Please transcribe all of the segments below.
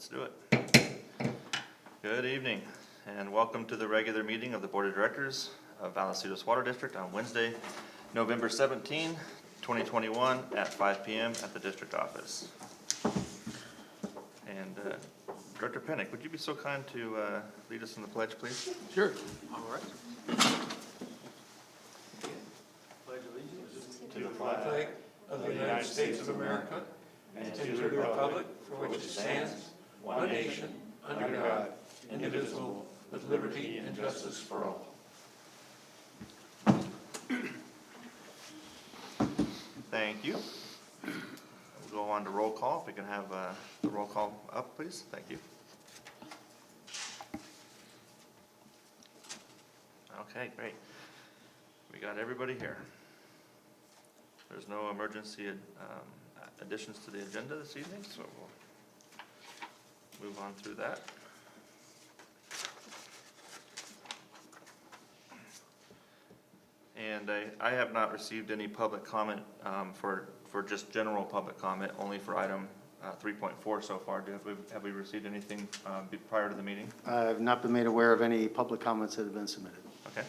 do it. Good evening, and welcome to the regular meeting of the Board of Directors of Vallecitos Water District on Wednesday, November 17, 2021 at 5 p.m. at the district office. And Director Pinnick, would you be so kind to lead us in the pledge, please? Sure. All right. Pledge allegiance to the flag of the United States of America and to the republic for which it stands, one nation, under God, indivisible, with liberty and justice for all. Thank you. We'll go on to roll call. If we can have the roll call up, please. Thank you. Okay, great. We got everybody here. There's no emergency additions to the agenda this evening, so we'll move on through that. And I have not received any public comment for just general public comment, only for item 3.4 so far. Have we received anything prior to the meeting? I have not been made aware of any public comments that have been submitted. Okay.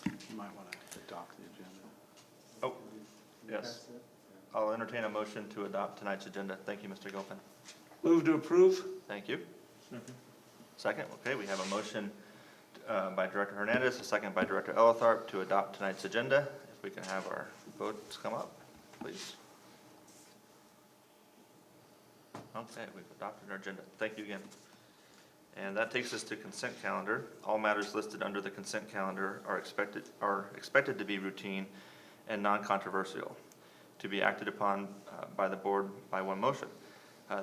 You might want to adopt the agenda. Oh, yes. I'll entertain a motion to adopt tonight's agenda. Thank you, Mr. Gilpin. Move to approve. Thank you. Second. Okay, we have a motion by Director Hernandez, a second by Director Elitharp to adopt tonight's agenda. If we can have our votes come up, please. Okay, we've adopted our agenda. Thank you again. And that takes us to consent calendar. All matters listed under the consent calendar are expected to be routine and non-controversial, to be acted upon by the board by one motion.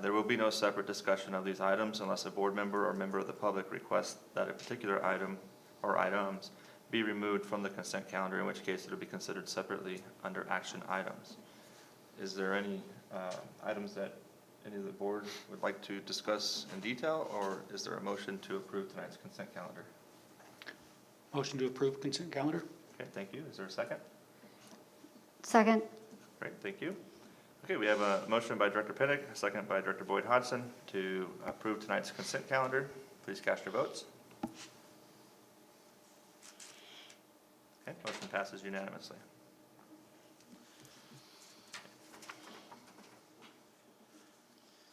There will be no separate discussion of these items unless a board member or member of the public requests that a particular item or items be removed from the consent calendar, in which case it will be considered separately under action items. Is there any items that any of the board would like to discuss in detail, or is there a motion to approve tonight's consent calendar? Motion to approve consent calendar. Okay, thank you. Is there a second? Second. Great, thank you. Okay, we have a motion by Director Pinnick, a second by Director Boyd Hodgson to approve tonight's consent calendar. Please cast your votes. Okay, motion passes unanimously.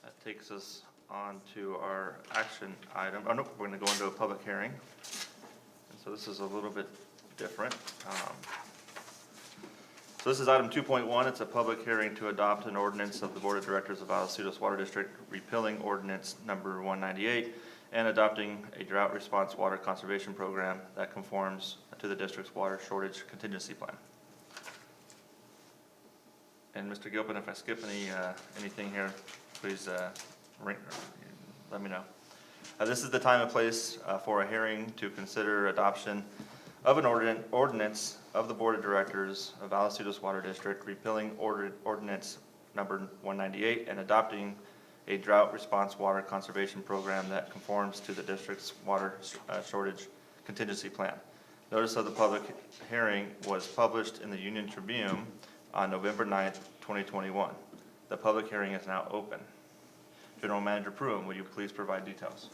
That takes us on to our action item. Oh, no, we're going to go into a public hearing. And so this is a little bit different. So this is item 2.1. It's a public hearing to adopt an ordinance of the Board of Directors of Vallecitos Water District, repealing ordinance number 198 and adopting a drought response water conservation program that conforms to the district's water shortage contingency plan. And Mr. Gilpin, if I skip anything here, please let me know. This is the time and place for a hearing to consider adoption of an ordinance of the Board of Directors of Vallecitos Water District, repealing ordinance number 198 and adopting a drought response water conservation program that conforms to the district's water shortage contingency plan. Notice of the public hearing was published in the Union Tribune on November 9th, 2021. The public hearing is now open. General Manager Pruitt, will you please provide details?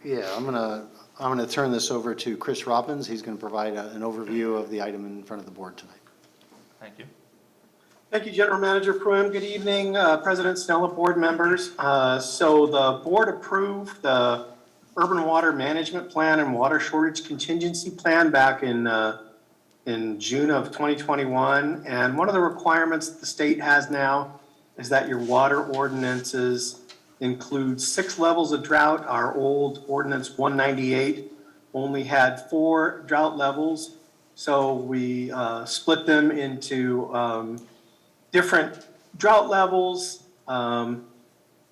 Yeah, I'm gonna turn this over to Chris Robbins. He's going to provide an overview of the item in front of the board tonight. Thank you. Thank you, General Manager Pruitt. Good evening, President Snella, board members. So the board approved the Urban Water Management Plan and Water Shortage Contingency Plan back in June of 2021. And one of the requirements the state has now is that your water ordinances include 6 levels of drought. Our old ordinance 198 only had 4 drought levels. So we split them into different drought levels, and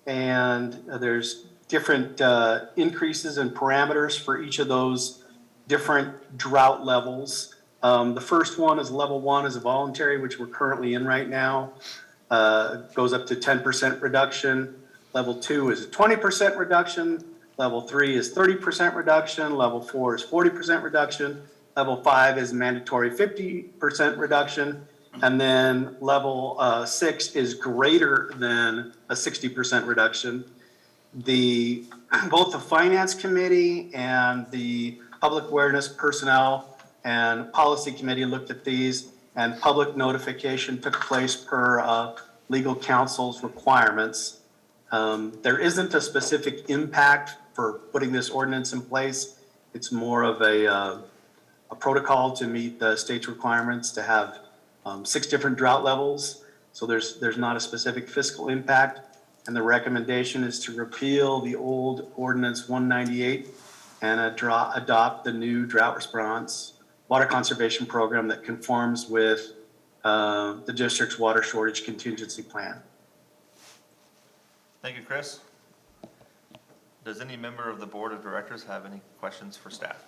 there's different increases in parameters for each of those different drought levels. The first one is level 1 is a voluntary, which we're currently in right now. Goes up to 10% reduction. Level 2 is a 20% reduction. Level 3 is 30% reduction. Level 4 is 40% reduction. Level 5 is mandatory 50% reduction. And then level 6 is greater than a 60% reduction. Both the Finance Committee and the Public Awareness Personnel and Policy Committee looked at these, and public notification took place per legal counsel's requirements. There isn't a specific impact for putting this ordinance in place. It's more of a protocol to meet the state's requirements to have 6 different drought levels. So there's not a specific fiscal impact. And the recommendation is to repeal the old ordinance 198 and adopt the new drought response water conservation program that conforms with the district's water shortage contingency plan. Thank you, Chris. Does any member of the board of directors have any questions for staff?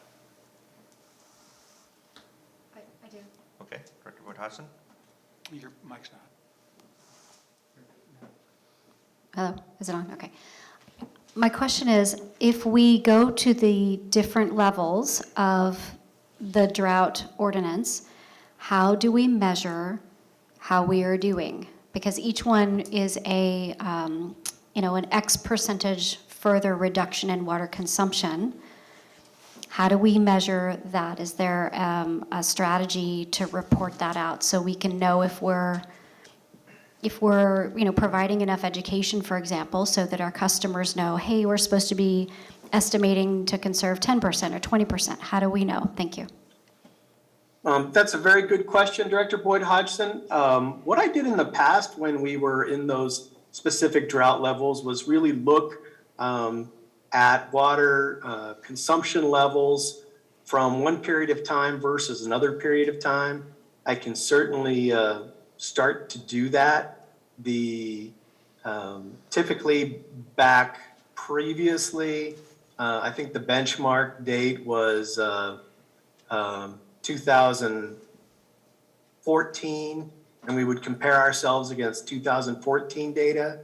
I do. Okay, Director Boyd Hodgson? Your mic's not. Hello, is it on? Okay. My question is, if we go to the different levels of the drought ordinance, how do we measure how we are doing? Because each one is a, an X percentage further reduction in water consumption. How do we measure that? Is there a strategy to report that out so we can know if we're providing enough education, for example, so that our customers know, hey, we're supposed to be estimating to conserve 10% or 20%. How do we know? Thank you. That's a very good question, Director Boyd Hodgson. What I did in the past when we were in those specific drought levels was really look at water consumption levels from one period of time versus another period of time. I can certainly start to do that. Typically back previously, I think the benchmark date was 2014, and we would compare ourselves against 2014 data.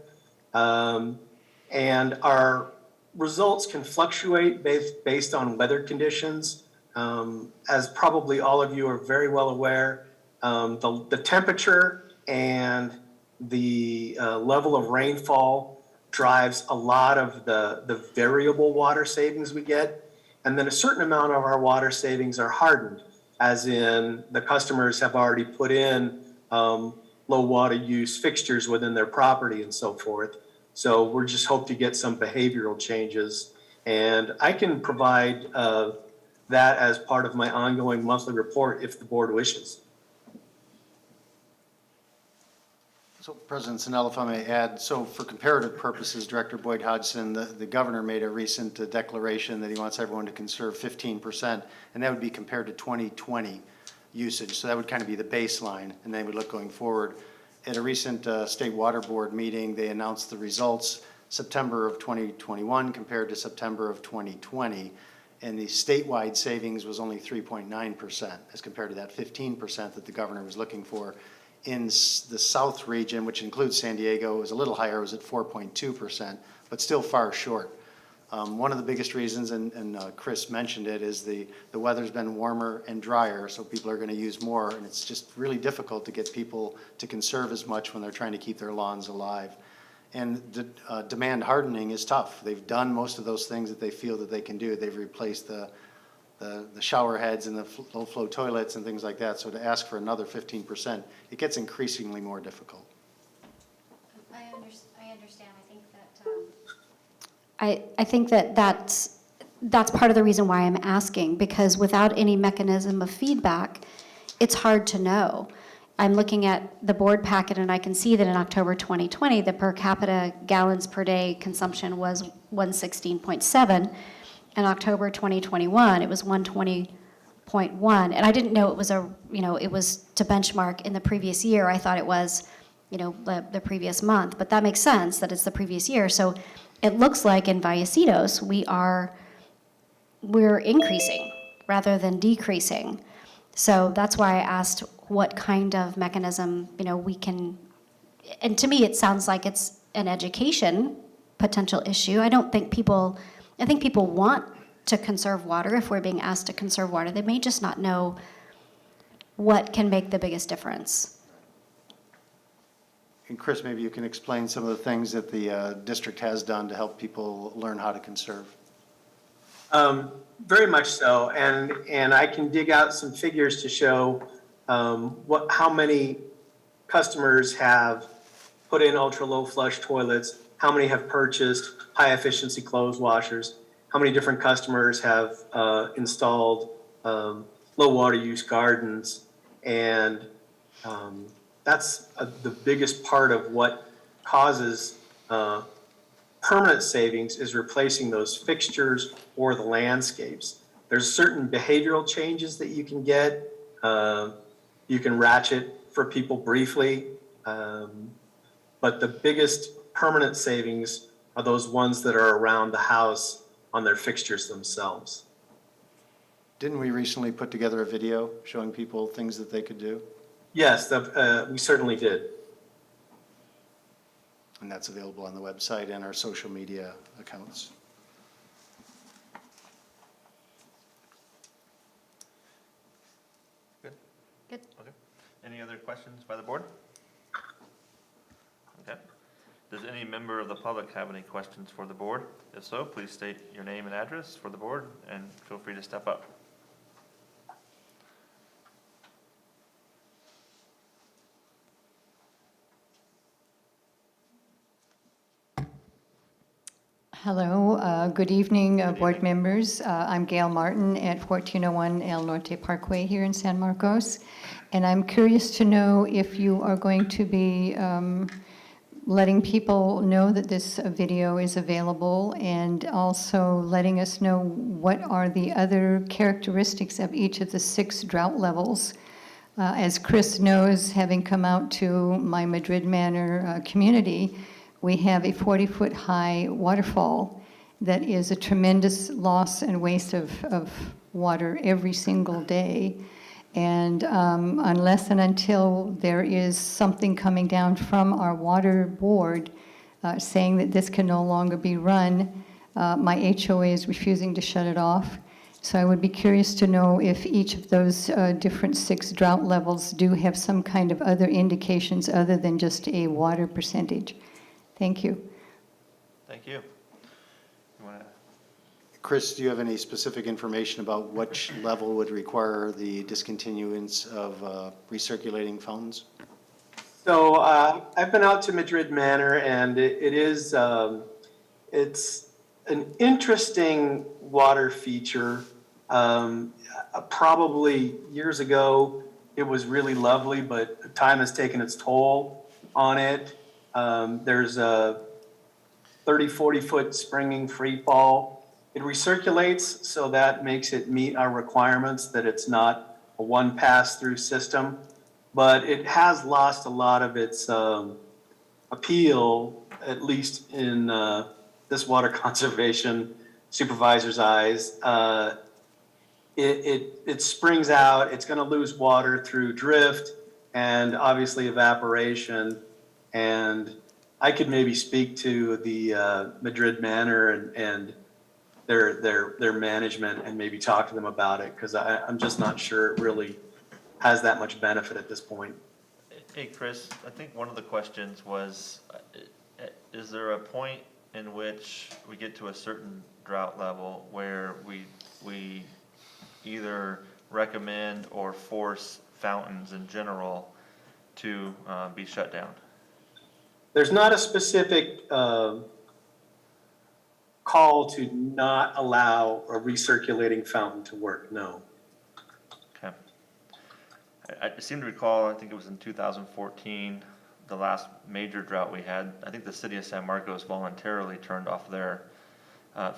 And our results can fluctuate based on weather conditions. As probably all of you are very well aware, the temperature and the level of rainfall drives a lot of the variable water savings we get. And then a certain amount of our water savings are hardened, as in the customers have already put in low water use fixtures within their property and so forth. So we're just hope to get some behavioral changes. And I can provide that as part of my ongoing monthly report if the board wishes. So President Snell, if I may add, so for comparative purposes, Director Boyd Hodgson, the governor made a recent declaration that he wants everyone to conserve 15%, and that would be compared to 2020 usage. So that would kind of be the baseline, and then we look going forward. At a recent State Water Board meeting, they announced the results September of 2021 compared to September of 2020, and the statewide savings was only 3.9% as compared to that 15% that the governor was looking for. In the South region, which includes San Diego, it was a little higher, it was at 4.2%, but still far short. One of the biggest reasons, and Chris mentioned it, is the weather's been warmer and drier, so people are going to use more, and it's just really difficult to get people to conserve as much when they're trying to keep their lawns alive. And the demand hardening is tough. They've done most of those things that they feel that they can do. They've replaced the shower heads and the low flow toilets and things like that. So to ask for another 15%, it gets increasingly more difficult. I understand. I think that that's part of the reason why I'm asking, because without any mechanism of feedback, it's hard to know. I'm looking at the board packet and I can see that in October 2020, the per capita gallons per day consumption was 116.7. In October 2021, it was 120.1. And I didn't know it was it was to benchmark in the previous year. I thought it was, the previous month, but that makes sense that it's the previous year. So it looks like in Vallecitos, we're increasing rather than decreasing. So that's why I asked what kind of mechanism, we can, and to me, it sounds like it's an education potential issue. I think people want to conserve water if we're being asked to conserve water. They may just not know what can make the biggest difference. And Chris, maybe you can explain some of the things that the district has done to help people learn how to conserve. Very much so, and I can dig out some figures to show how many customers have put in ultra-low flush toilets, how many have purchased high-efficiency clothes washers, how many different customers have installed low-water use gardens, and that's the biggest part of what causes permanent savings is replacing those fixtures or the landscapes. There's certain behavioral changes that you can get. You can ratchet for people briefly, but the biggest permanent savings are those ones that are around the house on their fixtures themselves. Didn't we recently put together a video showing people things that they could do? Yes, we certainly did. And that's available on the website and our social media accounts. Good? Good. Okay. Any other questions by the board? Okay. Does any member of the public have any questions for the board? If so, please state your name and address for the board, and feel free to step up. Hello, good evening, board evening. members. I'm Gail Martin at 1401 El Norte Parkway here in San Marcos. And I'm curious to know if you are going to be letting people know that this video is available, and also letting us know what are the other characteristics of each of the 6 drought levels. As Chris knows, having come out to my Madrid Manor community, we have a 40-foot high waterfall that is a tremendous loss and waste of water every single day. And unless and until there is something coming down from our water board saying that this can no longer be run, my HOA is refusing to shut it off. So I would be curious to know if each of those different 6 drought levels do have some kind of other indications other than just a water percentage. Thank you. Thank you. You want to? Chris, do you have any specific information about which level would require the discontinuance of recirculating fountains? So I've been out to Madrid Manor, and it's an interesting water feature. Probably years ago, it was really lovely, but time has taken its toll on it. There's a 30, 40-foot springing free fall. It recirculates, so that makes it meet our requirements that it's not a one pass-through system. But it has lost a lot of its appeal, at least in this water conservation supervisor's eyes. It springs out, it's going to lose water through drift and obviously evaporation. And I could maybe speak to the Madrid Manor and their management and maybe talk to them about it, because I'm just not sure it really has that much benefit at this point. Hey, Chris, I think one of the questions was, is there a point in which we get to a certain drought level where we either recommend or force fountains in general to be shut down? There's not a specific call to not allow a recirculating fountain to work, no. Okay. I seem to recall, I think it was in 2014, the last major drought we had, I think the city of San Marcos voluntarily turned off their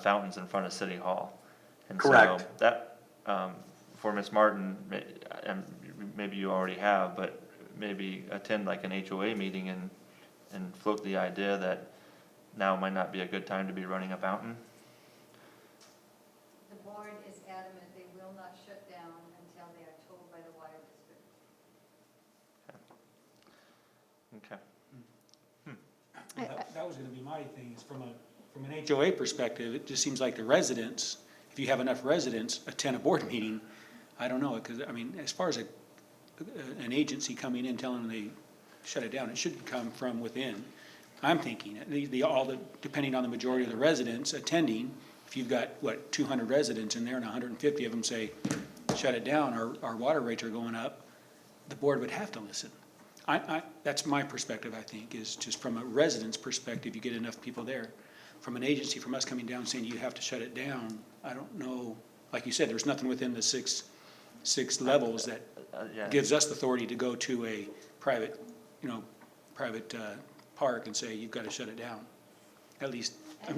fountains in front of City Hall. And Correct. so that, for Ms. Martin, and maybe you already have, but maybe attend like an HOA meeting and float the idea that now might not be a good time to be running a fountain. The board is adamant they will not shut down until they are told by the water district. Okay. That was gonna be my thing, is from an HOA perspective, it just seems like the residents, if you have enough residents attend a board meeting, I don't know, because, I mean, as far as an agency coming in telling them shut it down. It shouldn't come from within. I'm thinking, depending on the majority of the residents attending, if you've got, 200 residents in there and 150 of them say, shut it down, our water rates are going up, the board would have to listen. That's my perspective, I think, is just from a resident's perspective, you get enough people there. From an agency, from us coming down saying you have to shut it down, I don't know, like you said, there's nothing within the six levels that Yeah. gives us the authority to go to a private, park and say, you've got to shut it down. At least,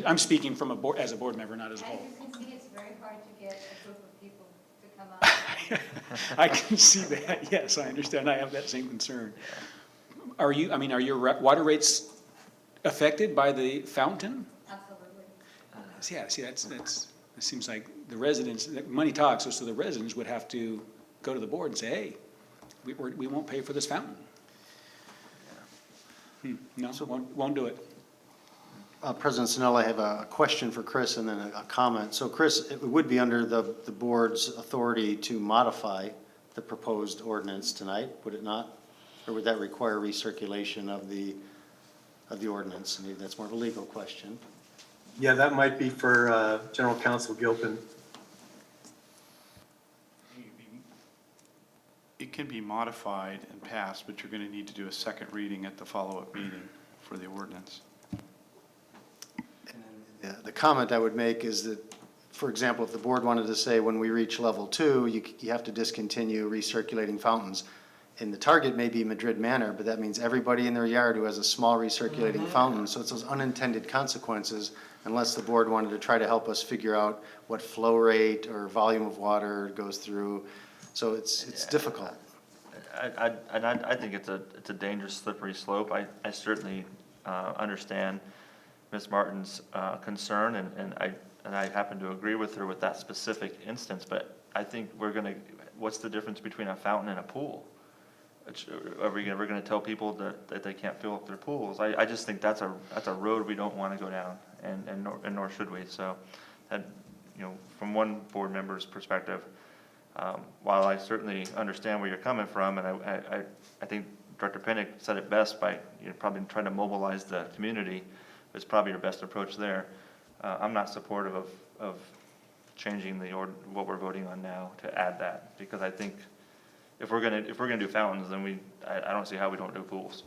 I'm speaking from as a board member, not as a whole. As you can see, it's very hard to get a group of people to come out. I can see that, yes, I understand, I have that same concern. Are your water rates affected by the fountain? Absolutely. Yeah, see, it seems like the residents, money talks, so the residents would have to go to the board and say, hey, we won't pay for this fountain. No, won't do it. President Sinella, I have a question for Chris and then a comment. So Chris, it would be under the board's authority to modify the proposed ordinance tonight, would it not? Or would that require recirculation of the ordinance? Maybe that's more of a legal question. Yeah, that might be for General Counsel Gilpin. It can be modified and passed, but you're going to need to do a second reading at the follow-up meeting for the ordinance. Yeah, the comment I would make is that, for example, if the board wanted to say when we reach level 2, you have to discontinue recirculating fountains. And the target may be Madrid Manor, but that means everybody in their yard who has a small recirculating fountain. So it's those unintended consequences, unless the board wanted to try to help us figure out what flow rate or volume of water goes through. So it's difficult. I think it's a dangerous slippery slope. I certainly understand Ms. Martin's concern, and I happen to agree with her with that specific instance, but I think what's the difference between a fountain and a pool? Are we ever gonna tell people that they can't fill up their pools? I just think that's a road we don't wanna go down, and nor should we. So, from one board member's perspective, while I certainly understand where you're coming from, and I think Director Pinnick said it best by probably trying to mobilize the community, is probably your best approach there. I'm not supportive of changing what we're voting on now to add that, because I think if we're gonna do fountains, then I don't see how we don't do pools.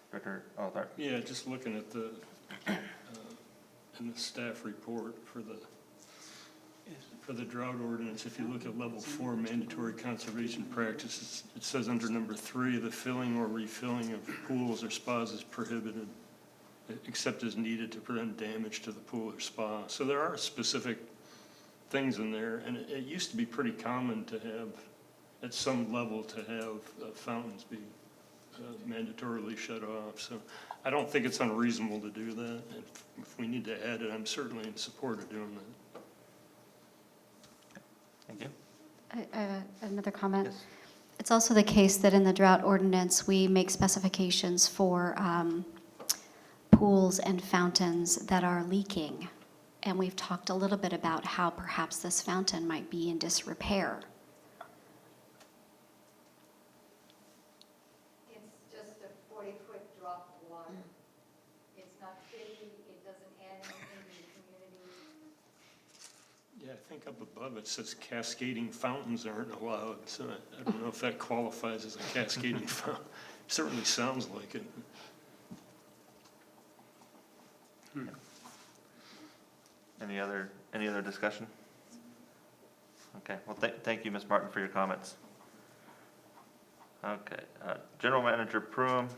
Director Althar. Yeah, just looking at in the staff report for the drought ordinance, if you look at level 4 mandatory conservation practices, it says under number 3, the filling or refilling of pools or spas is prohibited, except as needed to prevent damage to the pool or spa. So there are specific things in there, and it used to be pretty common to have, at some level, to have fountains be mandatorily shut off. So I don't think it's unreasonable to do that. If we need to add it, I'm certainly in support of doing that. Thank you. Another comment? Yes. It's also the case that in the drought ordinance, we make specifications for pools and fountains that are leaking. And we've talked a little bit about how perhaps this fountain might be in disrepair. It's just a 40-foot drop of water. It's not pretty, it doesn't add anything to the community. Yeah, I think up above it says cascading fountains aren't allowed, so I don't know if that qualifies as a cascading fountain. Certainly sounds like it. Any other discussion? Okay, well, thank you, Ms. Martin, for your comments. Okay, General Manager Pruitt,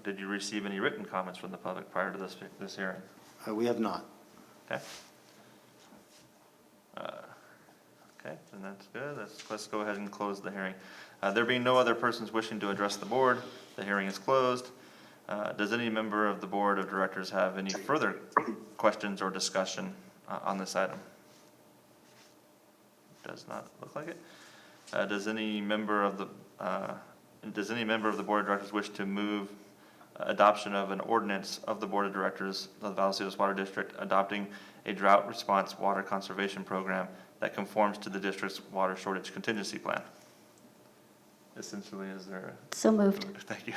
did you receive any written comments from the public prior to this hearing? We have not. Okay. Okay, then that's good. Let's go ahead and close the hearing. There being no other persons wishing to address the board, the hearing is closed. Does any member of the board of directors have any further questions or discussion on this item? Does not look like it. Does any member of the board of directors wish to move adoption of an ordinance of the board of directors of the Vallecitos Water District adopting a drought response water conservation program that conforms to the district's water shortage contingency plan? essentially, is there So moved. thank you.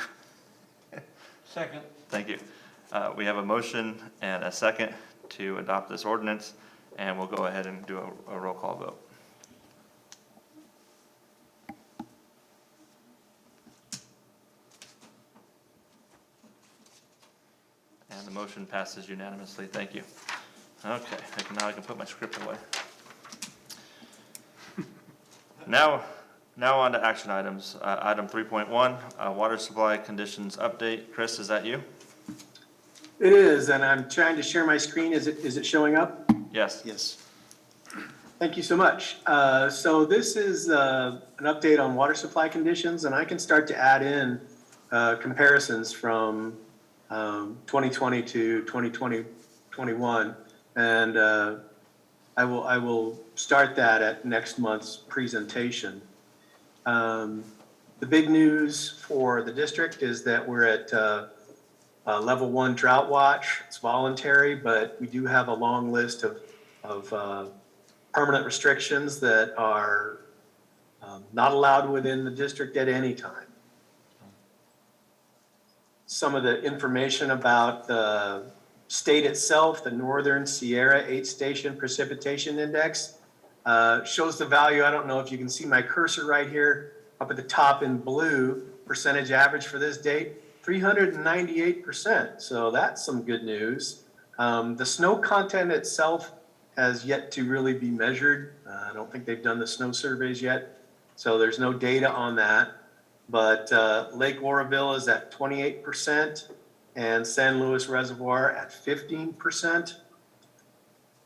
Second. Thank you. We have a motion and a second to adopt this ordinance, and we'll go ahead and do a roll call vote. And the motion passes unanimously. Thank you. Okay, now I can put my script away. Now on to action items. Item 3.1, water supply conditions update. Chris, is that you? It is, and I'm trying to share my screen. Is it showing up? Yes. Yes. Thank you so much. So this is an update on water supply conditions, and I can start to add in comparisons from 2020 to 2021. And I will start that at next month's presentation. The big news for the district is that we're at level 1 drought watch. It's voluntary, but we do have a long list of permanent restrictions that are not allowed within the district at any time. Some of the information about the state itself, the Northern Sierra 8-station precipitation index, shows the value. I don't know if you can see my cursor right here up at the top in blue, percentage average for this date, 398%. So that's some good news. The snow content itself has yet to really be measured. I don't think they've done the snow surveys yet, so there's no data on that. But Lake Oroville is at 28% and San Luis Reservoir at 15%.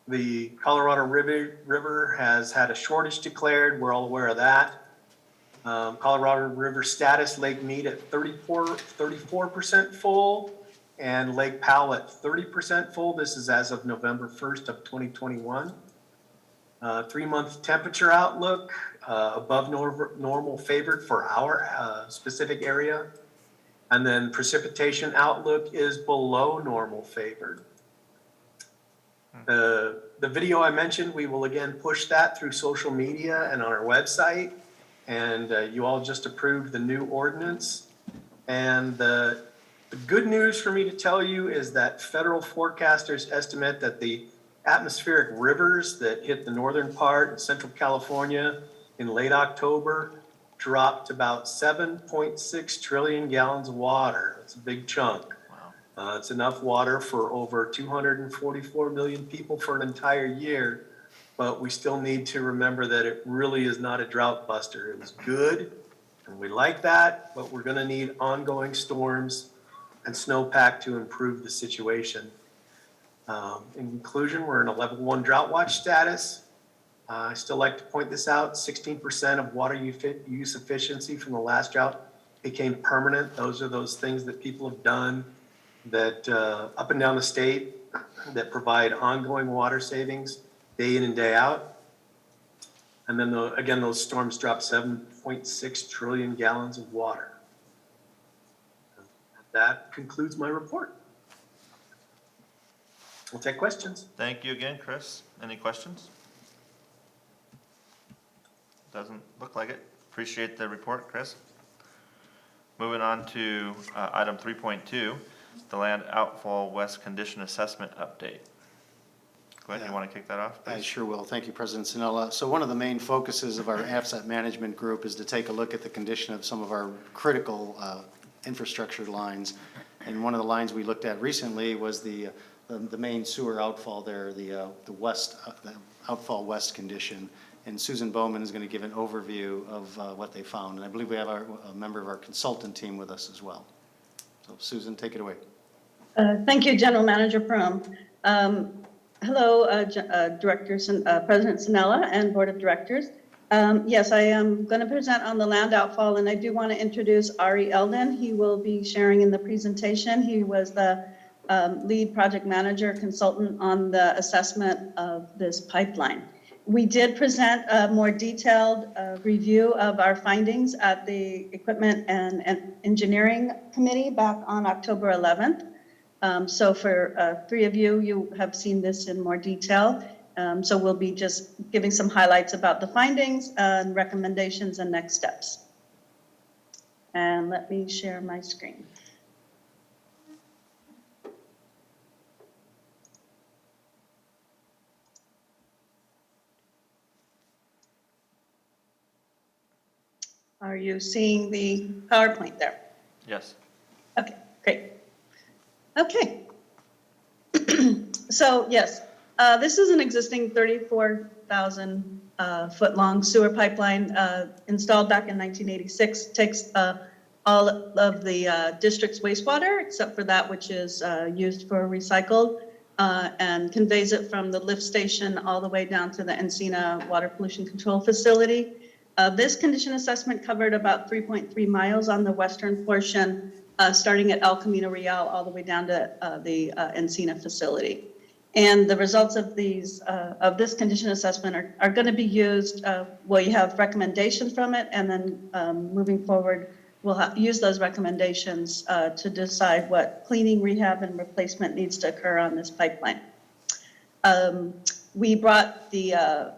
The Colorado River has had a shortage declared. We're all aware of that. Colorado River status, Lake Mead at 34% full, and Lake Powell at 30% full. This is as of November 1st of 2021. 3-month temperature outlook, above normal favored for our specific area. And then precipitation outlook is below normal favored. The video I mentioned, we will again push that through social media and on our website. And you all just approved the new ordinance. And the good news for me to tell you is that federal forecasters estimate that the atmospheric rivers that hit the northern part in Central California in late October dropped about 7.6 trillion gallons of water. It's a big chunk. Wow. It's enough water for over 244 million people for an entire year, but we still need to remember that it really is not a drought buster. It was good, and we like that, but we're gonna need ongoing storms and snowpack to improve the situation. In conclusion, we're in a level 1 drought watch status. I still like to point this out, 16% of water use efficiency from the last drought became permanent. Those are those things that people have done that up and down the state that provide ongoing water savings day in and day out. And then again, those storms dropped 7.6 trillion gallons of water. That concludes my report. We'll take questions. Thank you again, Chris. Any questions? Doesn't look like it. Appreciate the report, Chris. Moving on to item 3.2, the land outfall west condition assessment update. Glenn, you want to kick that off, I please? sure will. Thank you, President Sinella. So one of the main focuses of our asset management group is to take a look at the condition of some of our critical infrastructure lines. And one of the lines we looked at recently was the main sewer outfall there, the outfall west condition. And Susan Bowman is going to give an overview of what they found. And I believe we have a member of our consultant team with us as well. So Susan, take it away. Thank you, General Manager Prum. Hello, Directors and President Sinella and Board of Directors. Yes, I am going to present on the land outfall, and I do want to introduce Ari Eldon. He will be sharing in the presentation. He was the lead project manager consultant on the assessment of this pipeline. We did present a more detailed review of our findings at the Equipment and Engineering Committee back on October 11th. So for 3 of you, you have seen this in more detail. So we'll be just giving some highlights about the findings and recommendations and next steps. And let me share my screen. Are you seeing the PowerPoint there? Yes. Okay, great. Okay. So yes, this is an existing 34,000 foot long sewer pipeline installed back in 1986. Takes all of the district's wastewater except for that which is used for recycled and conveys it from the lift station all the way down to the Encina Water Pollution Control Facility. This condition assessment covered about 3.3 miles on the western portion, starting at El Camino Real all the way down to the Encina facility. And the results of this condition assessment are going to be used. Well, you have recommendations from it, and then moving forward, we'll use those recommendations to decide what cleaning, rehab, and replacement needs to occur on this pipeline. We brought the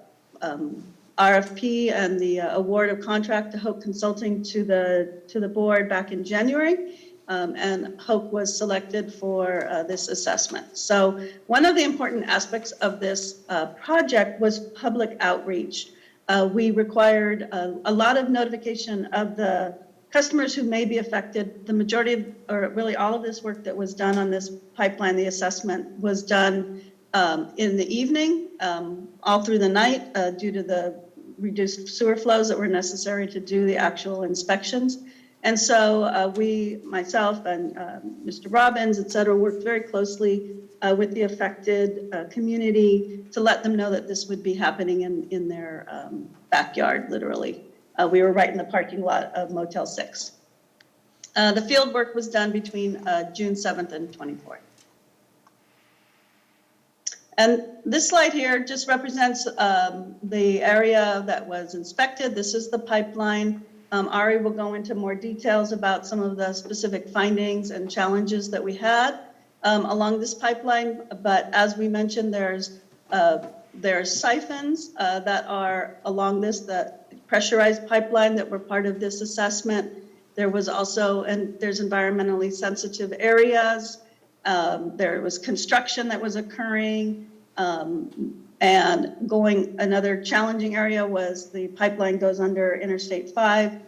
RFP and the award of contract to Hoke Consulting to the board back in January. And Hoke was selected for this assessment. So one of the important aspects of this project was public outreach. We required a lot of notification of the customers who may be affected. The majority of, or really all of this work that was done on this pipeline, the assessment was done in the evening, all through the night due to the reduced sewer flows that were necessary to do the actual inspections. And so we, myself and Mr. Robbins, et cetera, worked very closely with the affected community to let them know that this would be happening in their backyard, literally. We were right in the parking lot of Motel 6. The field work was done between June 7th and 24th. And this slide here just represents the area that was inspected. This is the pipeline. Ari will go into more details about some of the specific findings and challenges that we had along this pipeline. But as we mentioned, there's siphons that are along this, the pressurized pipeline that were part of this assessment. There was also, and there's environmentally sensitive areas. There was construction that was occurring. And another challenging area was the pipeline goes under Interstate 5.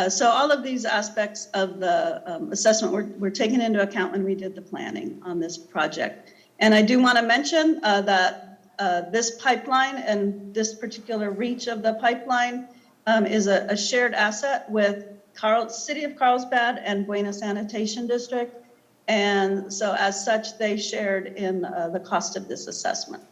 So all of these aspects of the assessment were taken into account when we did the planning on this project. And I do want to mention that this pipeline and this particular reach of the pipeline is a shared asset with City of Carlsbad and Buena Sanitation District. And so as such, they shared in the cost of this assessment.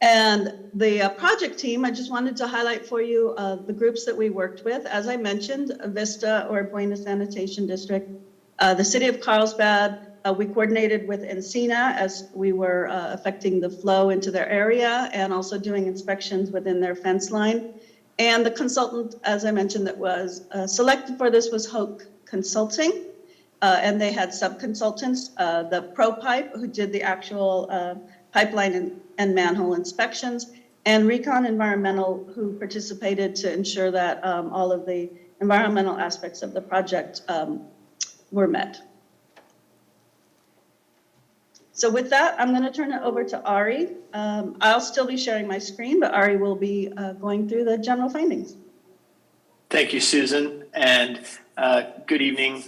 And the project team, I just wanted to highlight for you the groups that we worked with. As I mentioned, Vista or Buena Sanitation District, the City of Carlsbad, we coordinated with Encina as we were affecting the flow into their area and also doing inspections within their fence line. And the consultant, as I mentioned, that was selected for this was Hoke Consulting. And they had sub-consultants, the ProPipe, who did the actual pipeline and manhole inspections, and Recon Environmental, who participated to ensure that all of the environmental aspects of the project were met. So with that, I'm going to turn it over to Ari. I'll still be sharing my screen, but Ari will be going through the general findings. Thank you, Susan, and good evening,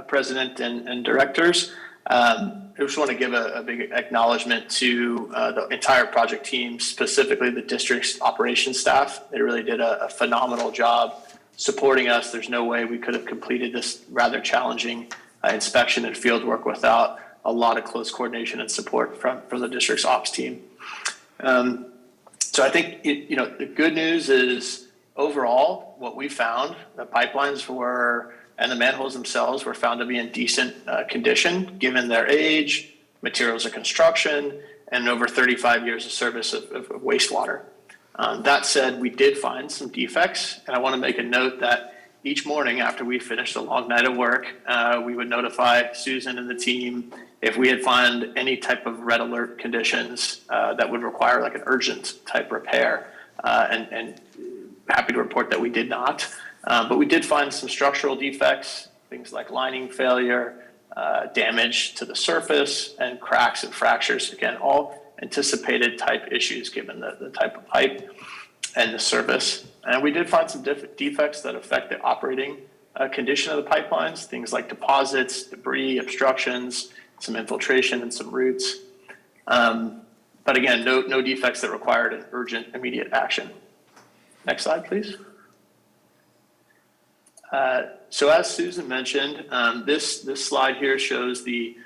President and directors. I just want to give a big acknowledgement to the entire project team, specifically the district's operations staff. They really did a phenomenal job supporting us. There's no way we could have completed this rather challenging inspection and field work without a lot of close coordination and support from the district's ops team. So I think, the good news is overall, what we found, the pipelines and the manholes themselves were found to be in decent condition, given their age, materials of construction, and over 35 years of service of wastewater. That said, we did find some defects, and I want to make a note that each morning after we finished a long night of work, we would notify Susan and the team if we had found any type of red alert conditions that would require like an urgent type repair. And happy to report that we did not. But we did find some structural defects, things like lining failure, damage to the surface, and cracks and fractures. Again, all anticipated type issues given the type of pipe and the service. And we did find some defects that affect the operating condition of the pipelines, things like deposits, debris, obstructions, some infiltration, and some roots. But again, no defects that required an urgent, immediate action. Next slide, please. So as Susan mentioned, this slide here shows the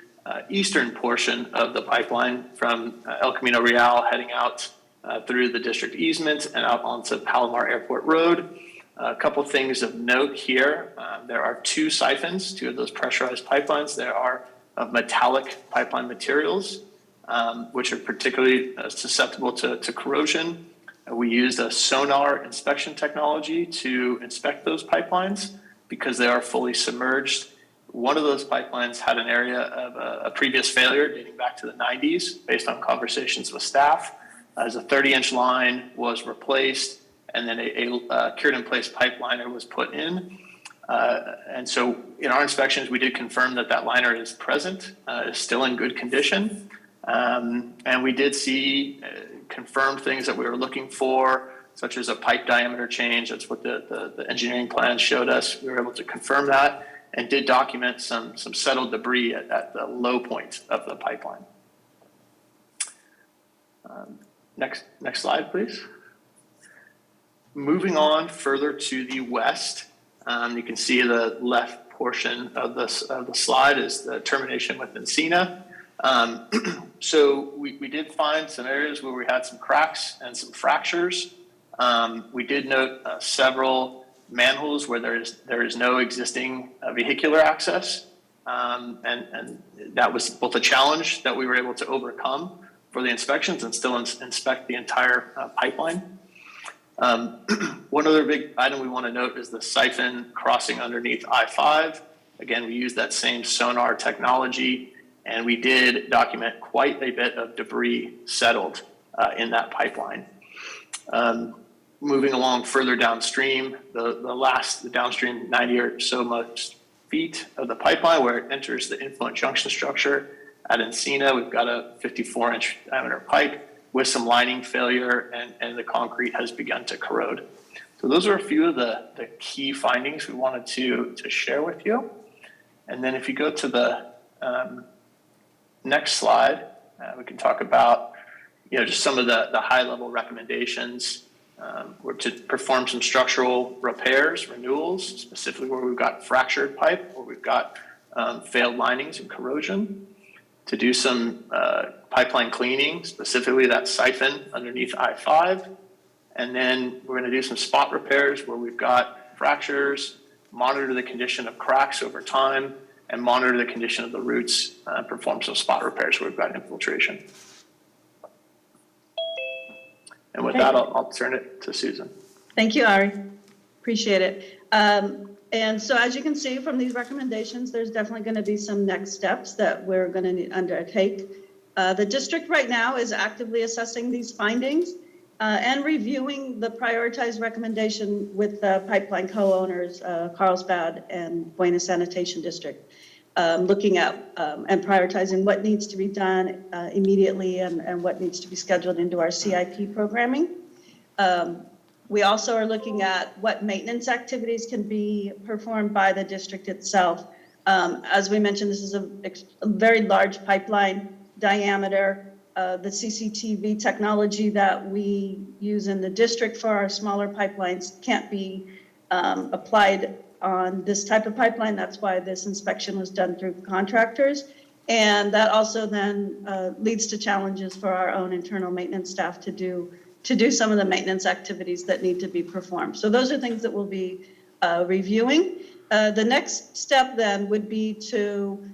eastern portion of the pipeline from El Camino Real heading out through the district easement and out onto Palomar Airport Road. A couple things of note here. There are two siphons, two of those pressurized pipelines. There are of metallic pipeline materials, which are particularly susceptible to corrosion. We used a sonar inspection technology to inspect those pipelines because they are fully submerged. One of those pipelines had an area of a previous failure dating back to the 90s based on conversations with staff. As a 30-inch line was replaced, and then a cured-in-place pipeliner was put in. And so in our inspections, we did confirm that that liner is present, is still in good condition. And we did see confirmed things that we were looking for, such as a pipe diameter change. That's what the engineering plans showed us. We were able to confirm that and did document some settled debris at the low point of the pipeline. Next slide, please. Moving on further to the west, you can see the left portion of the slide is the termination with Encina. So we did find some areas where we had some cracks and some fractures. We did note several manholes where there is no existing vehicular access, and that was both a challenge that we were able to overcome for the inspections and still inspect the entire pipeline. One other big item we want to note is the siphon crossing underneath I-5. Again, we used that same sonar technology, and we did document quite a bit of debris settled in that pipeline. Moving along further downstream, the downstream 90 or so much feet of the pipeline where it enters the influent junction structure at Encina, we've got a 54-inch diameter pipe with some lining failure, and the concrete has begun to corrode. So those are a few of the key findings we wanted to share with you. And then if you go to the next slide, we can talk about just some of the high-level recommendations. Were to perform some structural repairs, renewals, specifically where we've got fractured pipe, where we've got failed linings and corrosion. To do some pipeline cleaning, specifically that siphon underneath I-5. And then we're going to do some spot repairs where we've got fractures, monitor the condition of cracks over time, and monitor the condition of the roots, perform some spot repairs where we've got infiltration. And with that, I'll turn it to Susan. Thank you, Ari. Appreciate it. And so as you can see from these recommendations, there's definitely going to be some next steps that we're going to undertake. The district right now is actively assessing these findings and reviewing the prioritized recommendation with the pipeline co-owners, Carlsbad and Buena Sanitation District, looking at and prioritizing what needs to be done immediately and what needs to be scheduled into our CIP programming. We also are looking at what maintenance activities can be performed by the district itself. As we mentioned, this is a very large pipeline diameter. The CCTV technology that we use in the district for our smaller pipelines can't be applied on this type of pipeline. That's why this inspection was done through contractors. And that also then leads to challenges for our own internal maintenance staff to do some of the maintenance activities that need to be performed. So those are things that we'll be reviewing. The next step then would be to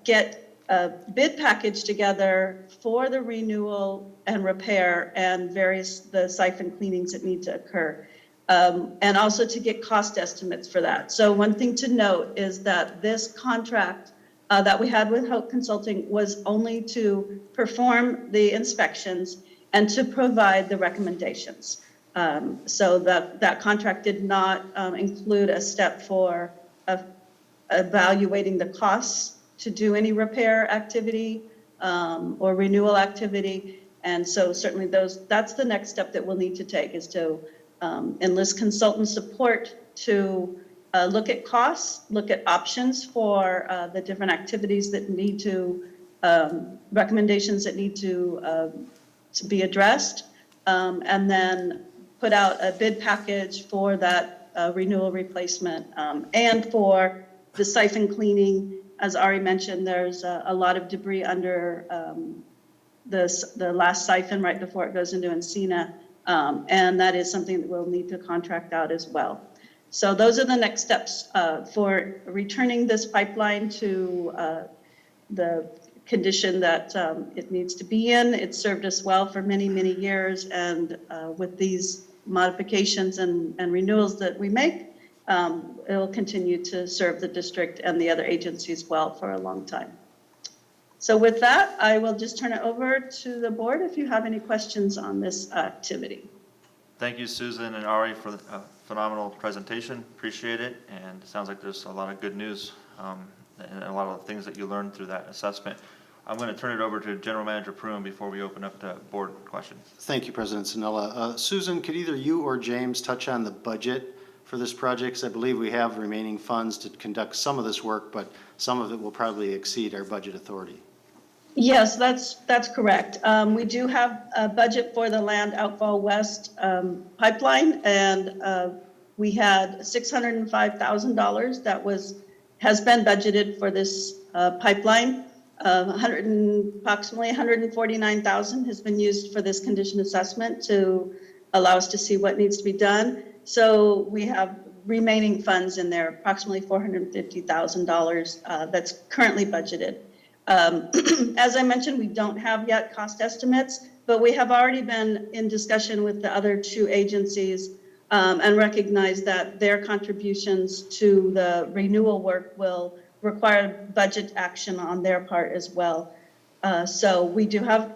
get a bid package together for the renewal and repair and the siphon cleanings that need to occur. And also to get cost estimates for that. So one thing to note is that this contract that we had with Hope Consulting was only to perform the inspections and to provide the recommendations. So that contract did not include a step for evaluating the costs to do any repair activity or renewal activity. And so certainly that's the next step that we'll need to take, is to enlist consultant support to look at costs, look at options for the different activities that need to, recommendations that need to be addressed, and then put out a bid package for that renewal replacement, and for the siphon cleaning. As Ari mentioned, there's a lot of debris under the last siphon right before it goes into Encina, and that is something that we'll need to contract out as well. So those are the next steps for returning this pipeline to the condition that it needs to be in. It's served us well for many, many years, and with these modifications and renewals that we make, it will continue to serve the district and the other agencies well for a long time. So with that, I will just turn it over to the board if you have any questions on this activity. Thank you, Susan and Ari, for the phenomenal presentation. Appreciate it. And it sounds like there's a lot of good news and a lot of things that you learned through that assessment. I'm going to turn it over to General Manager Pruitt before we open up to board questions. Thank you, President Sinella. Susan, could either you or James touch on the budget for this project? Because I believe we have remaining funds to conduct some of this work, but some of it will probably exceed our budget authority. Yes, that's correct. We do have a budget for the Land Outfall West pipeline, and we had $605,000 that has been budgeted for this pipeline. Approximately $149,000 has been used for this condition assessment to allow us to see what needs to be done. So we have remaining funds in there, approximately $450,000 that's currently budgeted. As I mentioned, we don't have yet cost estimates, but we have already been in discussion with the other two agencies and recognize that their contributions to the renewal work will require budget action on their part as well. So we do have,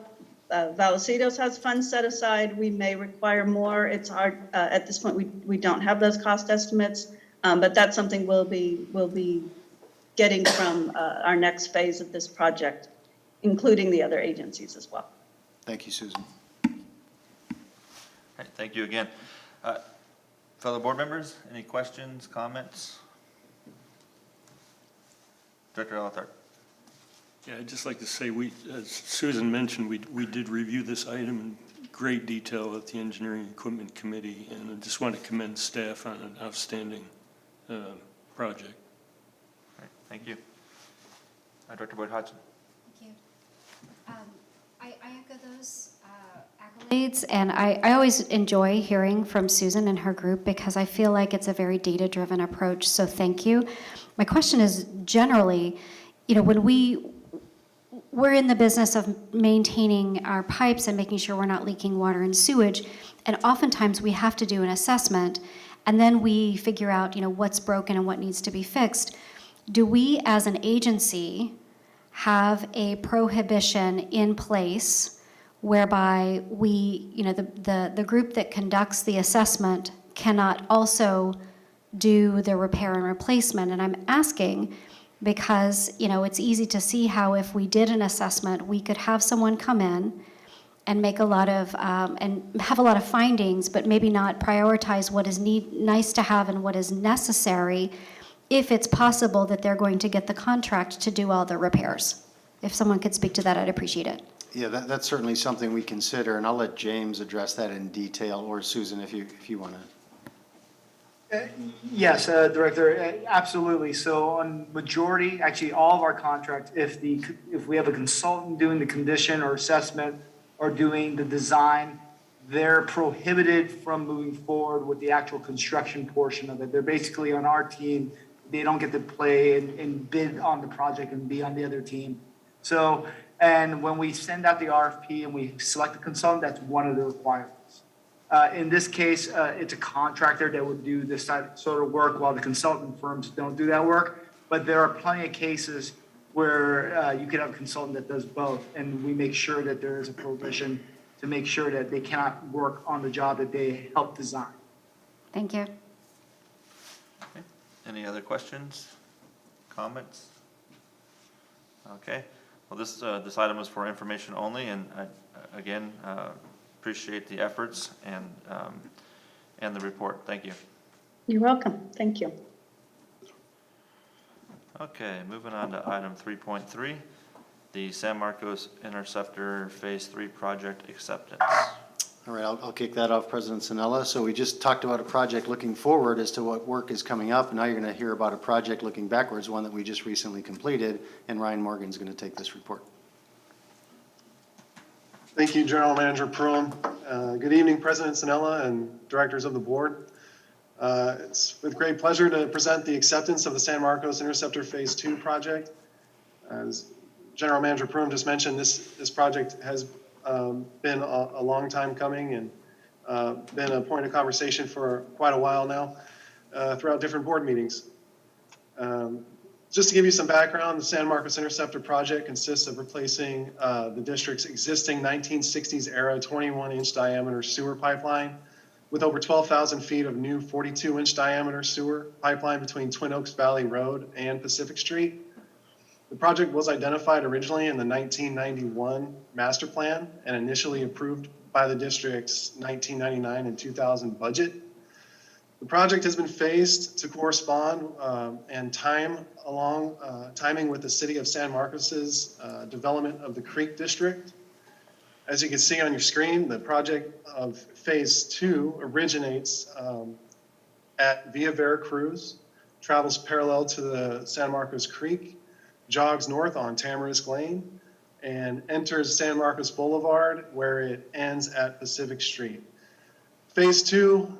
Vallecitos has funds set aside. We may require more. It's hard, at this point, we don't have those cost estimates, but that's something we'll be getting from our next phase of this project, including the other agencies as well. Thank you, Susan. Right, thank you again. Fellow board members, any questions, comments? Director Alatar. Yeah, I'd just like to say, as Susan mentioned, we did review this item in great detail at the Engineering Equipment Committee, and I just want to commend staff on an outstanding project. Right, thank you. Director Boyd-Hodgson. Thank you. I echo those accolades, and I always enjoy hearing from Susan and her group because I feel like it's a very data-driven approach, so thank you. My question is generally, when we're in the business of maintaining our pipes and making sure we're not leaking water and sewage, and oftentimes we have to do an assessment, and then we figure out, what's broken and what needs to be fixed. Do we, as an agency, have a prohibition in place whereby we, the group that conducts the assessment cannot also do the repair and replacement? And I'm asking because, it's easy to see how if we did an assessment, we could have someone come in and make a lot of, and have a lot of findings, but maybe not prioritize what is nice to have and what is necessary, if it's possible that they're going to get the contract to do all the repairs. If someone could speak to that, I'd appreciate it. Yeah, that's certainly something we consider, and I'll let James address that in detail, or Susan, if you want to. Yes, Director, absolutely. So on majority, actually all of our contracts, if we have a consultant doing the condition or assessment or doing the design, they're prohibited from moving forward with the actual construction portion of it. They're basically on our team. They don't get to play and bid on the project and be on the other team. So, and when we send out the RFP and we select a consultant, that's one of the requirements. In this case, it's a contractor that would do this sort of work while the consultant firms don't do that work. But there are plenty of cases where you could have a consultant that does both, and we make sure that there is a prohibition to make sure that they cannot work on the job that they helped design. Thank you. Any other questions, comments? Okay, well, this item is for information only, and I, again, appreciate the efforts and the report. Thank you. You're welcome. Thank you. Okay, moving on to item 3.3, the San Marcos Interceptor Phase 3 project acceptance. All right, I'll kick that off, President Sanella. So we just talked about a project looking forward as to what work is coming up. Now you're going to hear about a project looking backwards, one that we just recently completed, and Ryan Morgan's going to take this report. Thank you, General Manager Pruitt. Good evening, President Sanella and directors of the board. It's with great pleasure to present the acceptance of the San Marcos Interceptor Phase 2 project. As General Manager Pruitt just mentioned, this project has been a long time coming and been a point of conversation for quite a while now throughout different board meetings. Just to give you some background, the San Marcos Interceptor project consists of replacing the district's existing 1960s era 21-inch diameter sewer pipeline with over 12,000 feet of new 42-inch diameter sewer pipeline between Twin Oaks Valley Road and Pacific Street. The project was identified originally in the 1991 master plan and initially approved by the district's 1999 and 2000 budget. The project has been phased to correspond and timing with the city of San Marcos's development of the Creek District. As you can see on your screen, the project of Phase 2 originates at Via Veracruz, travels parallel to the San Marcos Creek, jogs north on Tamarisk Lane, and enters San Marcos Boulevard, where it ends at Pacific Street. Phase 2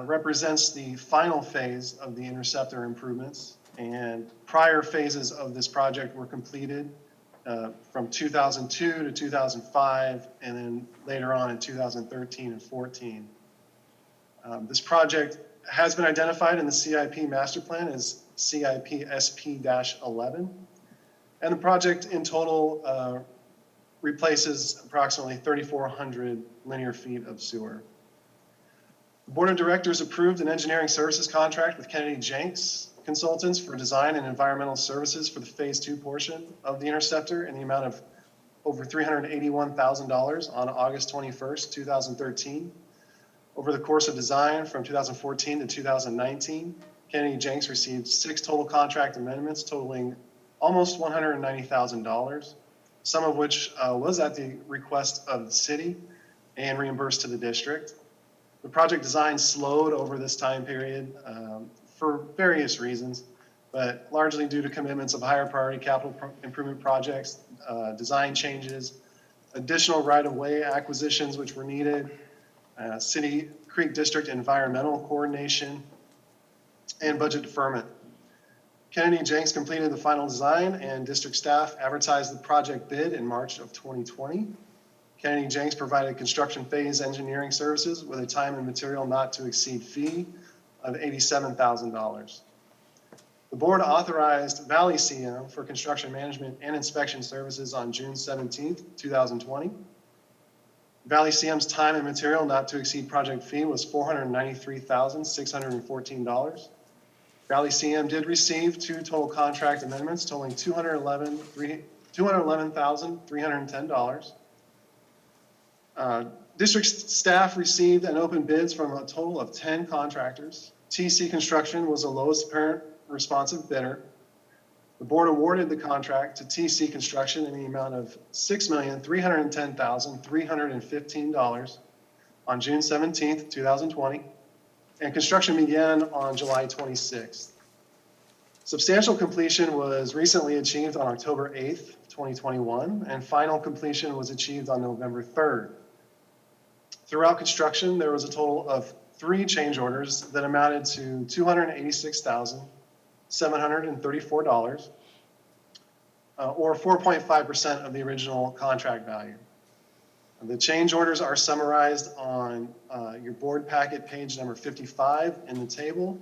represents the final phase of the interceptor improvements, and prior phases of this project were completed from 2002 to 2005, and then later on in 2013 and 14. This project has been identified in the CIP master plan as CIP SP-11, and the project in total replaces approximately 3,400 linear feet of sewer. The Board of Directors approved an engineering services contract with Kennedy Jenks Consultants for design and environmental services for the Phase 2 portion of the interceptor in the amount of over $381,000 on August 21st, 2013. Over the course of design from 2014 to 2019, Kennedy Jenks received 6 total contract amendments totaling almost $190,000, some of which was at the request of the city and reimbursed to the district. The project design slowed over this time period for various reasons, but largely due to commitments of higher priority capital improvement projects, design changes, additional right-of-way acquisitions which were needed, City Creek District environmental coordination, and budget deferment. Kennedy Jenks completed the final design, and district staff advertised the project bid in March of 2020. Kennedy Jenks provided construction phase engineering services with a time and material not to exceed fee of $87,000. The board authorized Vallecitos for construction management and inspection services on June 17th, 2020. Vallecitos' time and material not to exceed project fee was $493,614. Vallecitos did receive 2 total contract amendments totaling $211,310. District staff received and opened bids from a total of 10 contractors. TC Construction was the lowest apparent responsive bidder. The board awarded the contract to TC Construction in the amount of $6,310,315 on June 17th, 2020, and construction began on July 26th. Substantial completion was recently achieved on October 8th, 2021, and final completion was achieved on November 3rd. Throughout construction, there was a total of 3 change orders that amounted to $286,734, or 4.5% of the original contract value. The change orders are summarized on your board packet, page number 55 in the table.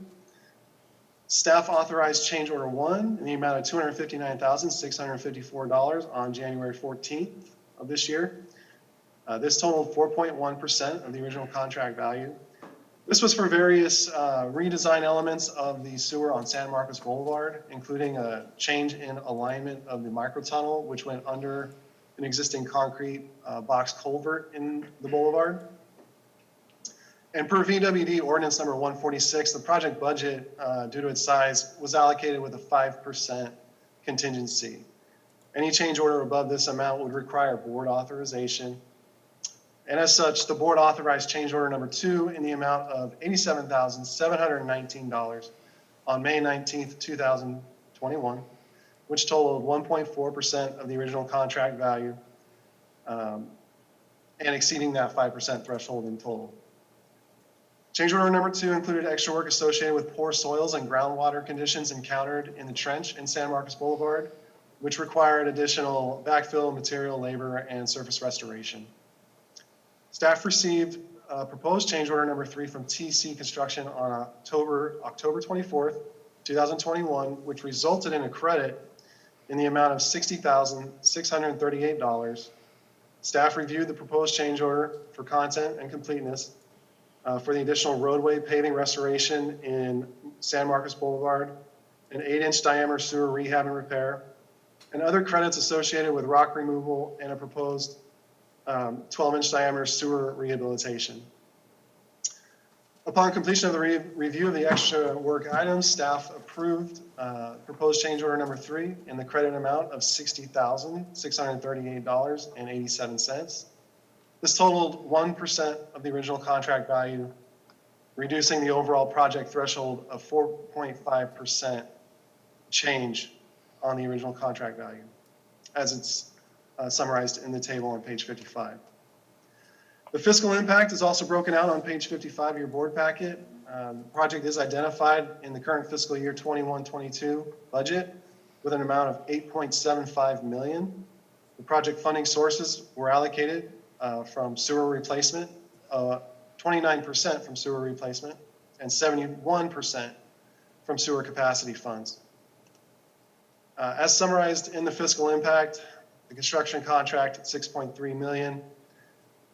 Staff authorized change order 1 in the amount of $259,654 on January 14th of this year. This totaled 4.1% of the original contract value. This was for various redesign elements of the sewer on San Marcos Boulevard, including a change in alignment of the microtunnel, which went under an existing concrete box culvert in the boulevard. And per VWD ordinance number 146, the project budget, due to its size, was allocated with a 5% contingency. Any change order above this amount would require board authorization. And as such, the board authorized change order number 2 in the amount of $87,719 on May 19th, 2021, which totaled 1.4% of the original contract value, and exceeding that 5% threshold in total. Change order number 2 included extra work associated with poor soils and groundwater conditions encountered in the trench in San Marcos Boulevard, which required additional backfill, material, labor, and surface restoration. Staff received proposed change order number 3 from TC Construction on October 24th, 2021, which resulted in a credit in the amount of $60,638. Staff reviewed the proposed change order for content and completeness for the additional roadway paving restoration in San Marcos Boulevard, an 8-inch diameter sewer rehab and repair, and other credits associated with rock removal and a proposed 12-inch diameter sewer rehabilitation. Upon completion of the review of the extra work items, staff approved proposed change order number 3 in the credit amount of $60,638.87. This totaled 1% of the original contract value, reducing the overall project threshold of 4.5% change on the original contract value, as it's summarized in the table on page 55. The fiscal impact is also broken out on page 55 of your board packet. The project is identified in the current fiscal year 21-22 budget with an amount of $8.75 million. The project funding sources were allocated from sewer replacement, 29% from sewer replacement, and 71% from sewer capacity funds. As summarized in the fiscal impact, the construction contract at $6.3 million,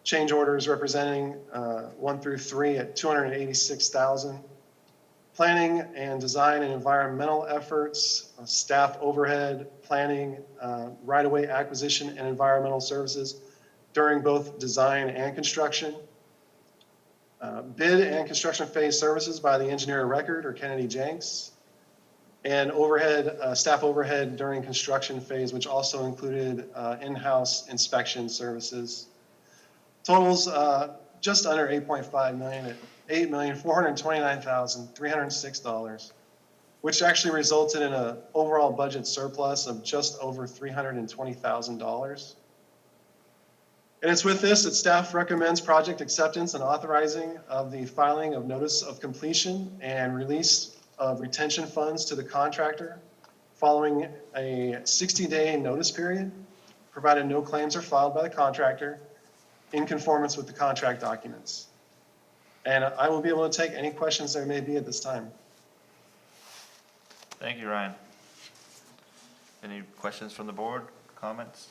change orders representing 1 through 3 at $286,000, planning and design and environmental efforts, staff overhead, planning, right-of-way acquisition and environmental services during both design and construction, bid and construction phase services by the engineer of record or Kennedy Jenks, and overhead, staff overhead during construction phase, which also included in-house inspection services. Totals just under $8.5 million at $8,429,306, which actually resulted in an overall budget surplus of just over $320,000. And it's with this that staff recommends project acceptance and authorizing of the filing of notice of completion and release of retention funds to the contractor following a 60-day notice period, provided no claims are filed by the contractor in conformance with the contract documents. And I will be able to take any questions there may be at this time. Thank you, Ryan. Any questions from the board, comments?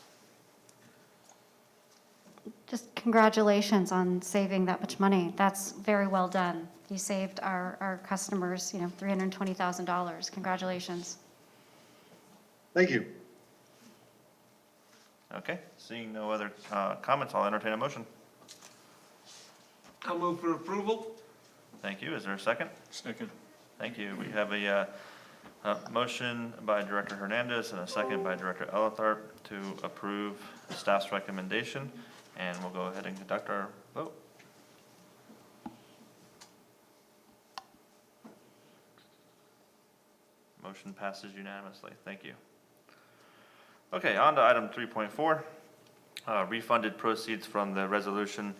Just congratulations on saving that much money. That's very well done. You saved our customers, $320,000. Congratulations. Thank you. Okay, seeing no other comments, I'll entertain a motion. I'll move for approval. Thank you. Is there a second? Second. Thank you. We have a motion by Director Hernandez and a second by Director Ellertharp to approve staff's recommendation, and we'll go ahead and conduct our vote. Motion passes unanimously. Thank you. Okay, on to item 3.4, refunded proceeds from the resolution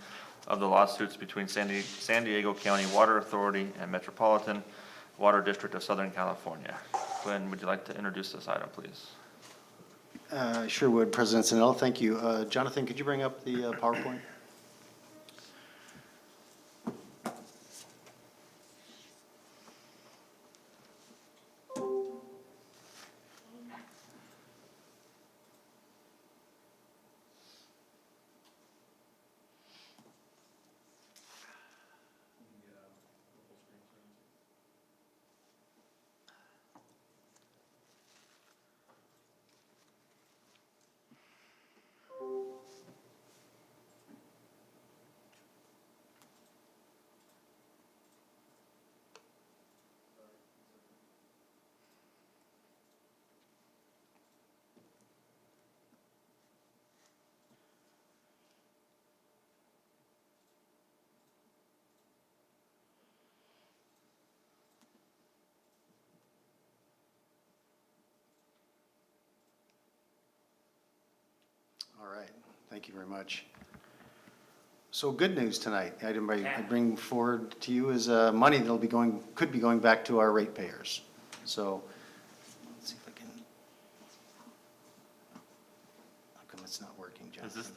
of the lawsuits between San Diego County Water Authority and Metropolitan Water District of Southern California. Glenn, would you like to introduce this item, please? Sure would, President Sanella. Thank you. Jonathan, could you bring up the PowerPoint? Thank you very much. So good news tonight. The item I bring forward to you is money that'll be going, could be going back to our ratepayers. So, let's see if I can. How come it's not working, Is Jonathan? this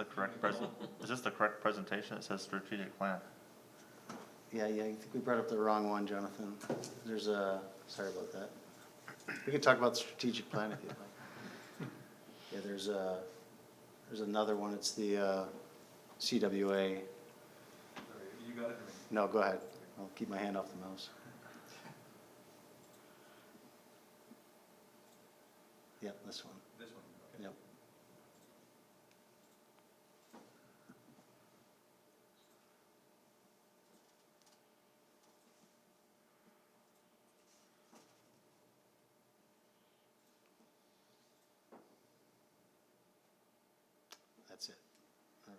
the correct presentation? It says strategic plan. Yeah, I think we brought up the wrong one, Jonathan. There's a, sorry about that. We can talk about the strategic plan if you'd like. Yeah, there's another one. It's the CWA. You got it? No, go ahead. I'll keep my hand off the mouse. Yep, this one. This one. Yep. That's it. All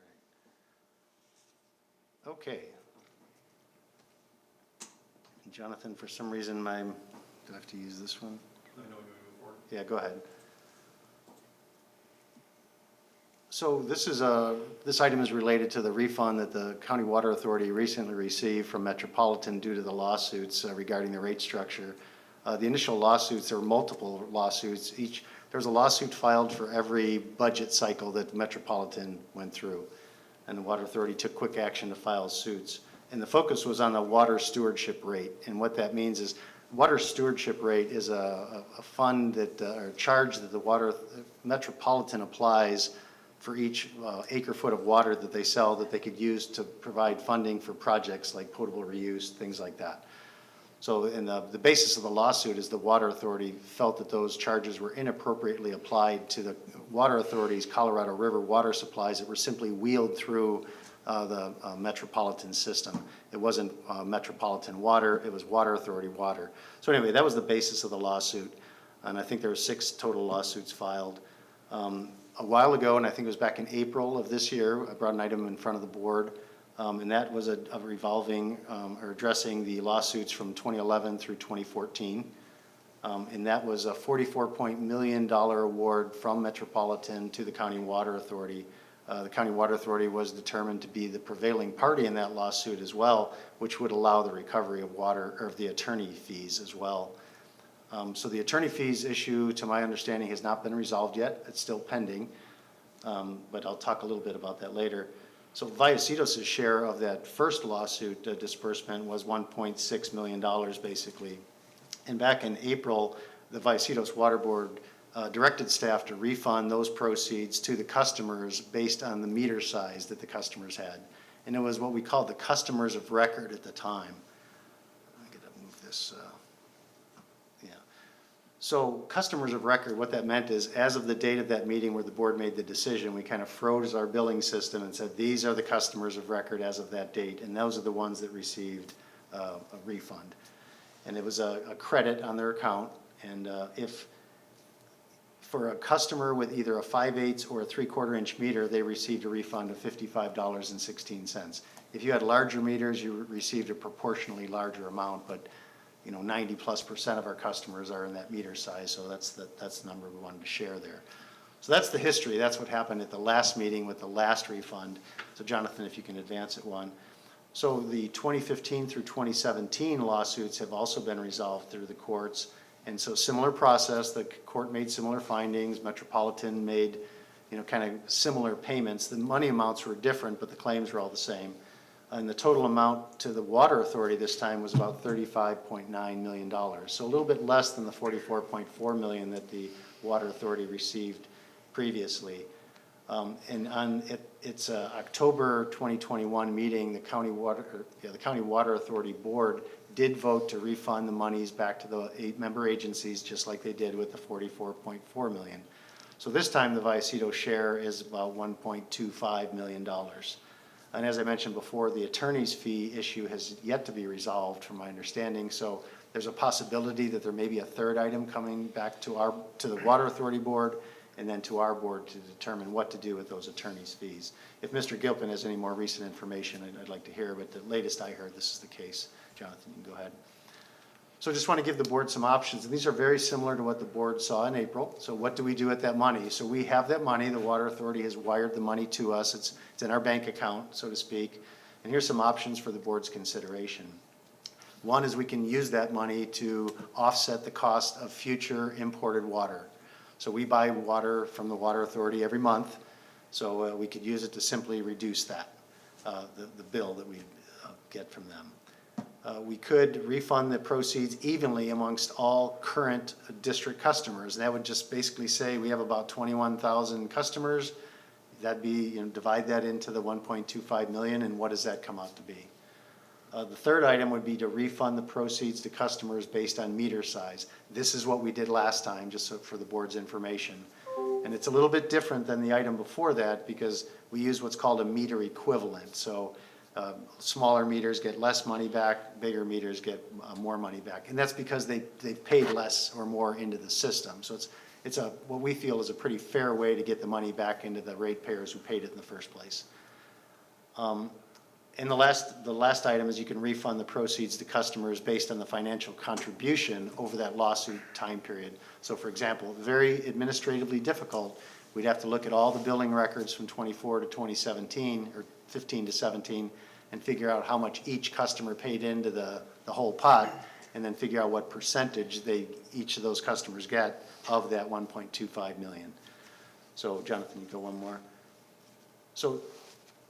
right. Okay. Jonathan, for some reason, do I have to use this one? Let me know when we move forward. Yeah, go ahead. So this item is related to the refund that the County Water Authority recently received from Metropolitan due to the lawsuits regarding the rate structure. The initial lawsuits, there were multiple lawsuits. There was a lawsuit filed for every budget cycle that Metropolitan went through. And the Water Authority took quick action to file suits. And the focus was on the water stewardship rate. And what that means is water stewardship rate is a fund that, or a charge that the Metropolitan applies for each acre foot of water that they sell that they could use to provide funding for projects like potable reuse, things like that. So, and the basis of the lawsuit is the Water Authority felt that those charges were inappropriately applied to the Water Authority's Colorado River water supplies that were simply wheeled through the metropolitan system. It wasn't Metropolitan water, it was Water Authority water. So anyway, that was the basis of the lawsuit. And I think there were 6 total lawsuits filed. A while ago, and I think it was back in April of this year, I brought an item in front of the board, and that was a revolving, or addressing the lawsuits from 2011 through 2014. And that was a $44 million award from Metropolitan to the County Water Authority. The County Water Authority was determined to be the prevailing party in that lawsuit as well, which would allow the recovery of water, or of the attorney fees as well. So the attorney fees issue, to my understanding, has not been resolved yet. It's still pending, but I'll talk a little bit about that later. So Vallecitos' share of that first lawsuit disbursement was $1.6 million, basically. And back in April, the Vallecitos Water Board directed staff to refund those proceeds to the customers based on the meter size that the customers had. And it was what we called the customers of record at the time. I gotta move this. So customers of record, what that meant is, as of the date of that meeting where the board made the decision, we kind of froze our billing system and said, these are the customers of record as of that date, and those are the ones that received a refund. And it was a credit on their account, and if for a customer with either a 5/8 or a 3/4 inch meter, they received a refund of $55.16. If you had larger meters, you received a proportionally larger amount, but 90+% of our customers are in that meter size, so that's the number we wanted to share there. So that's the history. That's what happened at the last meeting with the last refund. So Jonathan, if you can advance it one. So the 2015 through 2017 lawsuits have also been resolved through the courts. And so similar process, the court made similar findings, Metropolitan made, kind of similar payments. The money amounts were different, but the claims were all the same. And the total amount to the Water Authority this time was about $35.9 million. So a little bit less than the $44.4 million that the Water Authority received previously. And on its October 2021 meeting, the County Water Authority Board did vote to refund the monies back to the 8 member agencies, just like they did with the $44.4 million. So this time the Vallecitos share is about $1.25 million. And as I mentioned before, the attorney's fee issue has yet to be resolved from my understanding. So there's a possibility that there may be a third item coming back to the Water Authority Board and then to our board to determine what to do with those attorney's fees. If Mr. Gilpin has any more recent information, I'd like to hear, but the latest I heard, this is the case. Jonathan, you can go ahead. So I just want to give the board some options, and these are very similar to what the board saw in April. So what do we do with that money? So we have that money, the Water Authority has wired the money to us, it's in our bank account, so to speak. And here's some options for the board's consideration. One is we can use that money to offset the cost of future imported water. So we buy water from the Water Authority every month, so we could use it to simply reduce that, the bill that we get from them. We could refund the proceeds evenly amongst all current district customers. And that would just basically say we have about 21,000 customers. That'd be, divide that into the 1.25 million, and what does that come out to be? The third item would be to refund the proceeds to customers based on meter size. This is what we did last time, just so for the board's information. And it's a little bit different than the item before that because we use what's called a meter equivalent. So smaller meters get less money back, bigger meters get more money back. And that's because they've paid less or more into the system. So it's what we feel is a pretty fair way to get the money back into the ratepayers who paid it in the first place. And the last item is you can refund the proceeds to customers based on the financial contribution over that lawsuit time period. So for example, very administratively difficult, we'd have to look at all the billing records from 24 to 2017 or 15 to 17 and figure out how much each customer paid into the whole pot and then figure out what percentage each of those customers get of that 1.25 million. So Jonathan, you go one more. So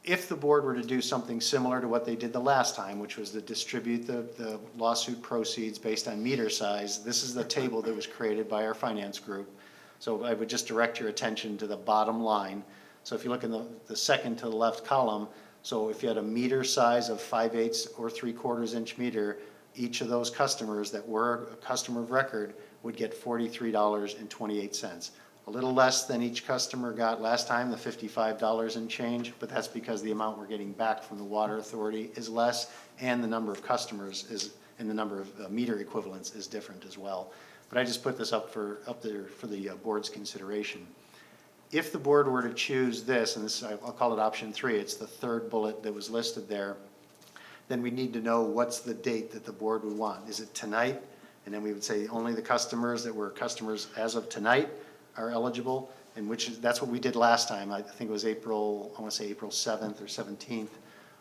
if the board were to do something similar to what they did the last time, which was to distribute the lawsuit proceeds based on meter size, this is the table that was created by our finance group. So I would just direct your attention to the bottom line. So if you look in the second to the left column, so if you had a meter size of 5/8 or 3/4 inch meter, each of those customers that were a customer of record would get $43.28. A little less than each customer got last time, the $55 and change, but that's because the amount we're getting back from the Water Authority is less, and the number of customers and the number of meter equivalents is different as well. But I just put this up there for the board's consideration. If the board were to choose this, and this I'll call it option 3, it's the third bullet that was listed there, then we need to know what's the date that the board would want. Is it tonight? And then we would say only the customers that were customers as of tonight are eligible, and that's what we did last time. I think it was April 7th or 17th.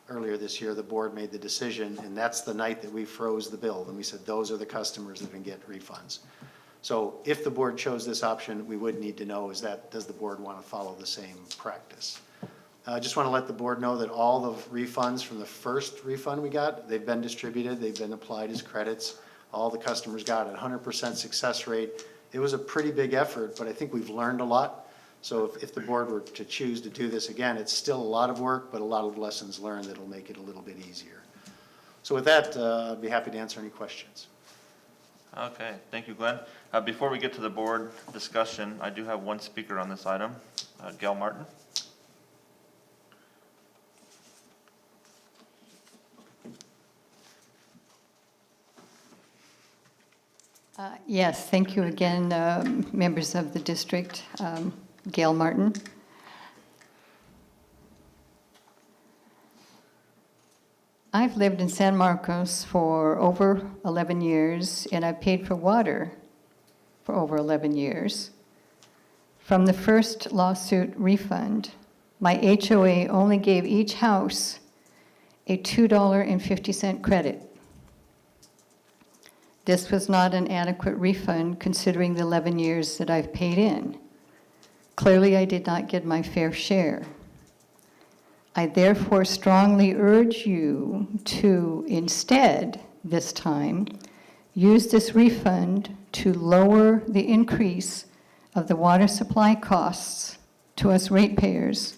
Earlier this year, the board made the decision, and that's the night that we froze the bill. And we said those are the customers that can get refunds. So if the board chose this option, we would need to know does the board want to follow the same practice? I just want to let the board know that all the refunds from the first refund we got, they've been distributed, they've been applied as credits. All the customers got it, 100% success rate. It was a pretty big effort, but I think we've learned a lot. So if the board were to choose to do this again, it's still a lot of work, but a lot of lessons learned that'll make it a little bit easier. So with that, I'd be happy to answer any questions. Okay, thank you, Glenn. Before we get to the board discussion, I do have one speaker on this item, Gail Martin. Yes, thank you again, members of the district. Gail Martin. I've lived in San Marcos for over 11 years, and I've paid for water for over 11 years. From the first lawsuit refund, my HOA only gave each house a $2.50 credit. This was not an adequate refund considering the 11 years that I've paid in. Clearly, I did not get my fair share. I therefore strongly urge you to instead, this time, use this refund to lower the increase of the water supply costs to us ratepayers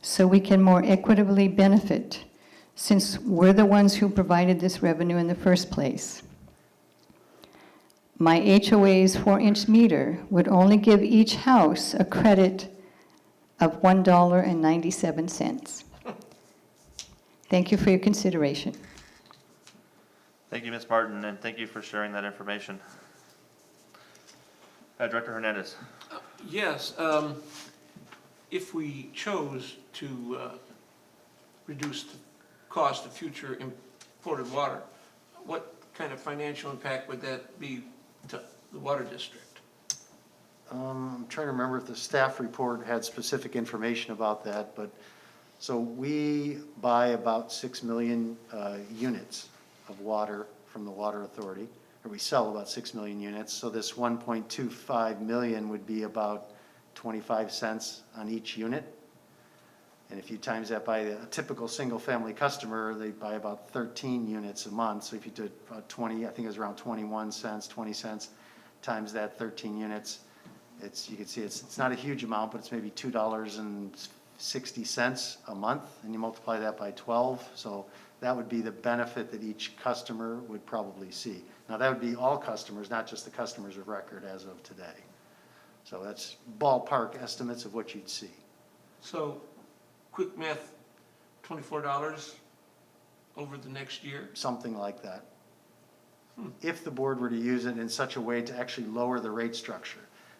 so we can more equitably benefit, since we're the ones who provided this revenue in the first place. My HOA's 4-inch meter would only give each house a credit of $1.97. Thank you for your consideration. Thank you, Ms. Martin, and thank you for sharing that information. Director Hernandez. Yes, if we chose to reduce the cost of future imported water, what kind of financial impact would that be to the water district? I'm trying to remember if the staff report had specific information about that, but, so we buy about 6 million units of water from the Water Authority, or we sell about 6 million units, so this 1.25 million would be about 25 cents on each unit. And if you times that by a typical single-family customer, they buy about 13 units a month, so if you did about 20, I think it was around 21 cents, 20 cents, times that 13 units, it's, you can see it's not a huge amount, but it's maybe $2.60 a month, and you multiply that by 12, so that would be the benefit that each customer would probably see. Now, that would be all customers, not just the customers of record as of today. So that's ballpark estimates of what you'd see. So, quick math, $24 over the next year? Something like that. If the board were to use it in such a way to actually lower the rate structure.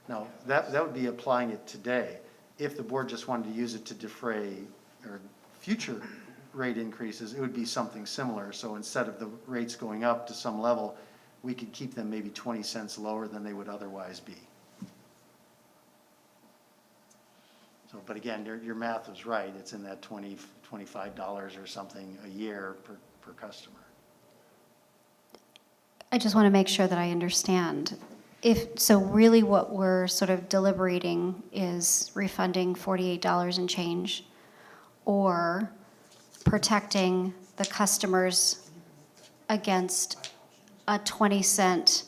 Now, that would be applying it today. If the board just wanted to use it to defray or future rate increases, it would be something similar. So instead of the rates going up to some level, we could keep them maybe 20 cents lower than they would otherwise be. So, but again, your math was right. It's in that $20, $25 or something a year per customer. I just want to make sure that I understand. So really what we're sort of deliberating is refunding $48 and change, or protecting the customers against a 20-cent.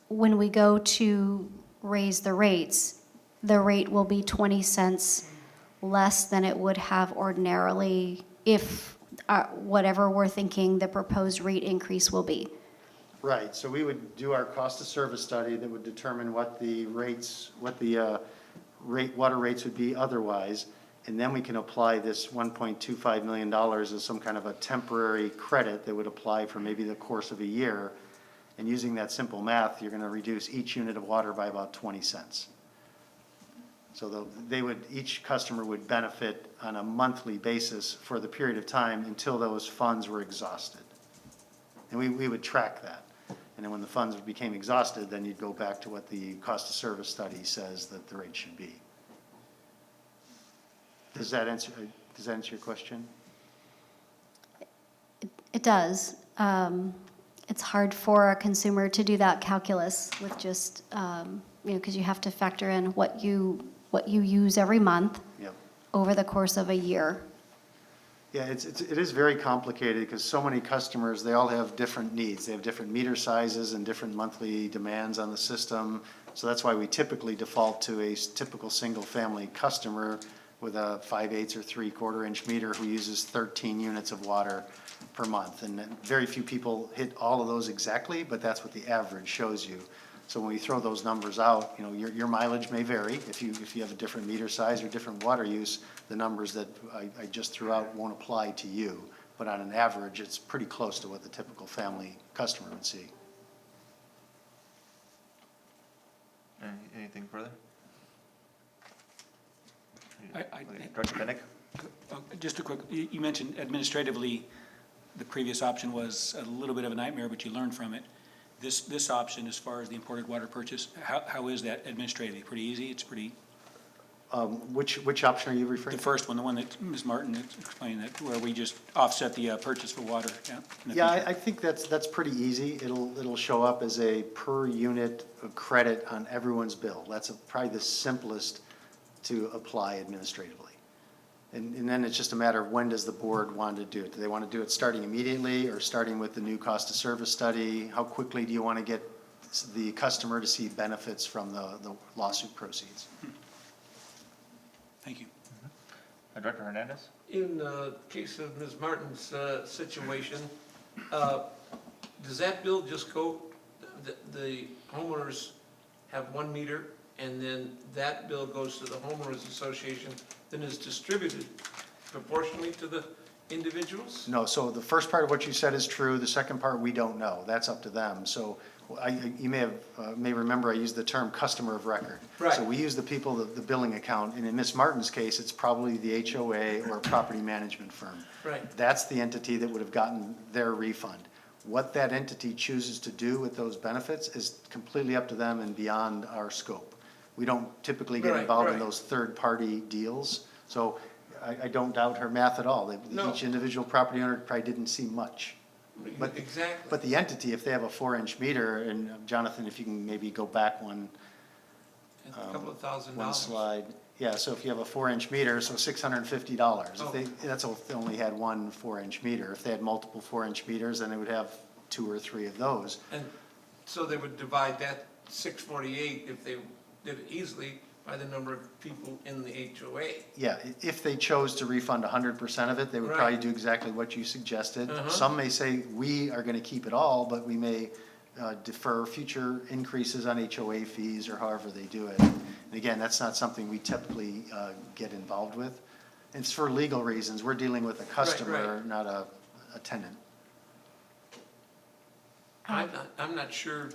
When we go to raise the rates, the rate will be 20 cents less than it would have ordinarily if whatever we're thinking the proposed rate increase will be. Right, so we would do our cost of service study that would determine what the rates, water rates would be otherwise, and then we can apply this $1.25 million as some kind of a temporary credit that would apply for maybe the course of a year. And using that simple math, you're gonna reduce each unit of water by about 20 cents. So each customer would benefit on a monthly basis for the period of time until those funds were exhausted. And we would track that. And then when the funds became exhausted, then you'd go back to what the cost of service study says that the rate should be. Does that answer your question? It does. It's hard for a consumer to do that calculus with just, because you have to factor in what you use every month. Yep. Over the course of a year. Yeah, it is very complicated because so many customers, they all have different needs. They have different meter sizes and different monthly demands on the system. So that's why we typically default to a typical single-family customer with a 5/8 or 3/4 inch meter who uses 13 units of water per month. And very few people hit all of those exactly, but that's what the average shows you. So when we throw those numbers out, your mileage may vary. If you have a different meter size or different water use, the numbers that I just threw out won't apply to you. But on an average, it's pretty close to what the typical family customer would see. Anything further? I- Director Pinnick? Just a quick, you mentioned administratively, the previous option was a little bit of a nightmare, but you learned from it. This option, as far as the imported water purchase, how is that administratively? Pretty easy? It's pretty, Which option are you referring the to? first one, the one that Ms. Martin explained, that where we just offset the purchase for water, yeah? in the Yeah, future. I think that's pretty easy. It'll show up as a per unit credit on everyone's bill. That's probably the simplest to apply administratively. And then it's just a matter of when does the board want to do it? Do they want to do it starting immediately or starting with the new cost of service study? How quickly do you want to get the customer to see benefits from the lawsuit proceeds? Thank you. Director Hernandez? In the case of Ms. Martin's situation, does that bill just go, the homeowners have one meter, and then that bill goes to the homeowners association, then is distributed proportionally to the individuals? No, so the first part of what you said is true. The second part, we don't know. That's up to them. So you may remember I used the term customer of record. Right. So we use the people, the billing account, and in Ms. Martin's case, it's probably the HOA or a property management firm. Right. That's the entity that would have gotten their refund. What that entity chooses to do with those benefits is completely up to them and beyond our scope. We don't typically get Right, involved in right. those third-party deals, so I don't doubt her math at all. No. Each individual property owner probably didn't see much. But- Exactly. But the entity, if they have a 4-inch meter, and Jonathan, if you can maybe go back one A couple of $1,000. one slide. Yeah, so if you have a 4-inch meter, so $650. Oh. If they, that's if they only had one 4-inch meter. If they had multiple 4-inch meters, then they would have 2 or 3 of those. And so they would divide that 648, if they did it easily, by the number of people in the HOA. Yeah, if they chose to refund 100% of it, they would probably Right. do exactly what you suggested. Uh-huh. Some may say, we are gonna keep it all, but we may defer future increases on HOA fees or however they do it. And again, that's not something we typically get involved with. It's for legal reasons. We're dealing with a customer, not a tenant. I'm not sure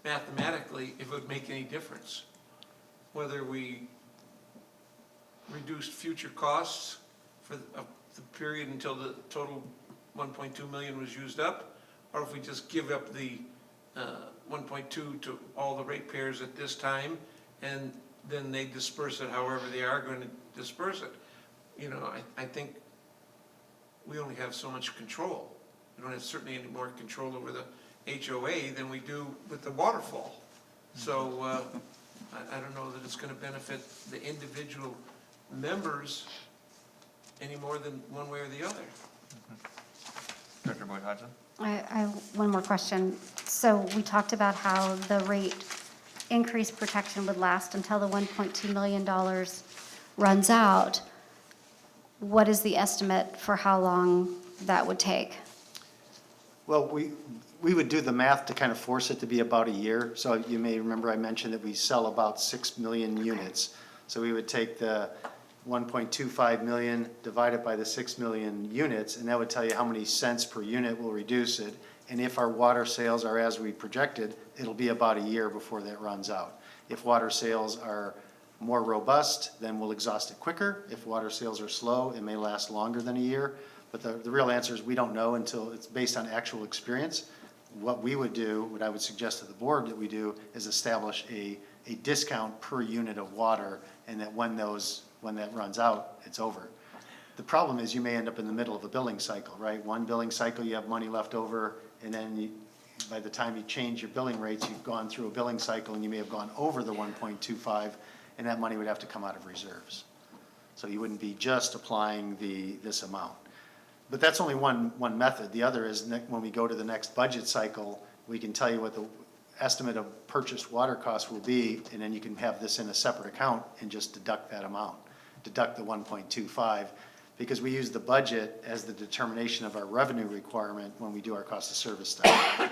mathematically if it would make any difference, whether we reduced future costs for the period until the total 1.2 million was used up, or if we just give up the 1.2 to all the ratepayers at this time, and then they disperse it however they are going to disperse it. You know, I think we only have so much control. We don't have certainly any more control over the HOA than we do with the waterfall. So I don't know that it's going to benefit the individual members any more than one way or the other. Director Boyd Hodgson? I one more question. So we talked about how the rate increase protection would last until the $1.2 million runs out. What is the estimate for how long that would take? Well, we would do the math to kind of force it to be about a year. So you may remember I mentioned that we sell about 6 million units. So we would take the 1.25 million, divide it by the 6 million units, and that would tell you how many cents per unit will reduce it. And if our water sales are as we projected, it'll be about a year before that runs out. If water sales are more robust, then we'll exhaust it quicker. If water sales are slow, it may last longer than a year. But the real answer is we don't know until it's based on actual experience. What we would do, what I would suggest to the board that we do, is establish a discount per unit of water, and that when that runs out, it's over. The problem is you may end up in the middle of a billing cycle, right? One billing cycle, you have money left over, and then by the time you change your billing rates, you've gone through a billing cycle, and you may have gone over the 1.25, and that money would have to come out of reserves. So you wouldn't be just applying this amount. But that's only one method. The other is when we go to the next budget cycle, we can tell you what the estimate of purchased water costs will be, and then you can have this in a separate account and just deduct that amount, deduct the 1.25, because we use the budget as the determination of our revenue requirement when we do our cost of service study.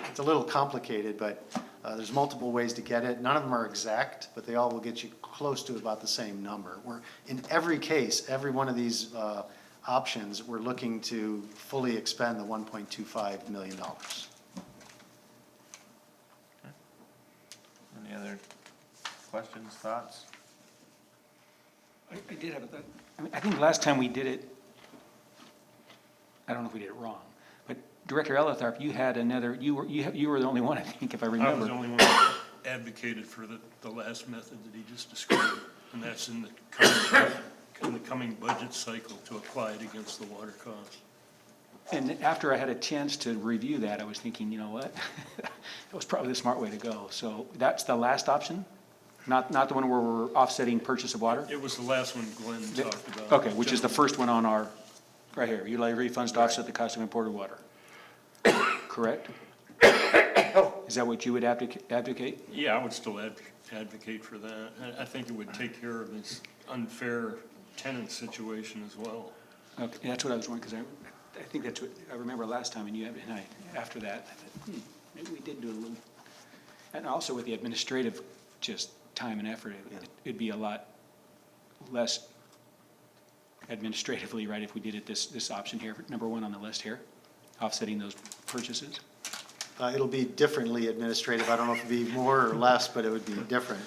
It's a little complicated, but there's multiple ways to get it. None of them are exact, but they all will get you close to about the same number. In every case, every one of these options, we're looking to fully expend the $1.25 million. Any other questions, thoughts? I did have a thought. I think last time we did it, I don't know if we did it wrong, but Director Ellerthorpe, you had another, you were the only one, I think, if I I was remember. the only one that advocated for the last method that he just described, and that's in the coming budget cycle to apply it against the water costs. And after I had a chance to review that, I was thinking, you know what? That was probably the smart way to go. So that's the last option? Not the one where we're offsetting purchase of water? It was the last one Glenn talked about. Okay, which is the first one on our, right here, utilize refunds to offset the cost of imported water. Correct? Is that what you would advocate? Yeah, I would still advocate for that. I think it would take care of this unfair tenant situation as well. Okay, that's what I was wondering, because I think that's what, I remember last time, and you and I, after that, I thought, maybe we did do a little, and also with the administrative, just time and effort, it'd be a lot less administratively, right, if we did it this option here, number one on the list here, offsetting those purchases. It'll be differently administrative. I don't know if it'd be more or less, but it would be different.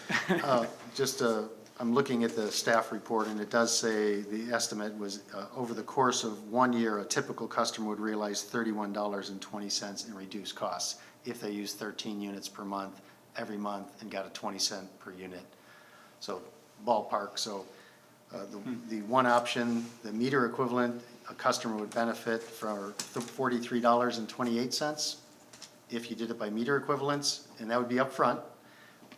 Just a I'm looking at the staff report, and it does say the estimate was, over the course of 1 year, a typical customer would realize $31.20 in reduced costs if they use 13 units per month, every month, and got a 20 cent per unit. So ballpark, so the one option, the meter equivalent, a customer would benefit for $43.28 if you did it by meter equivalents, and that would be upfront.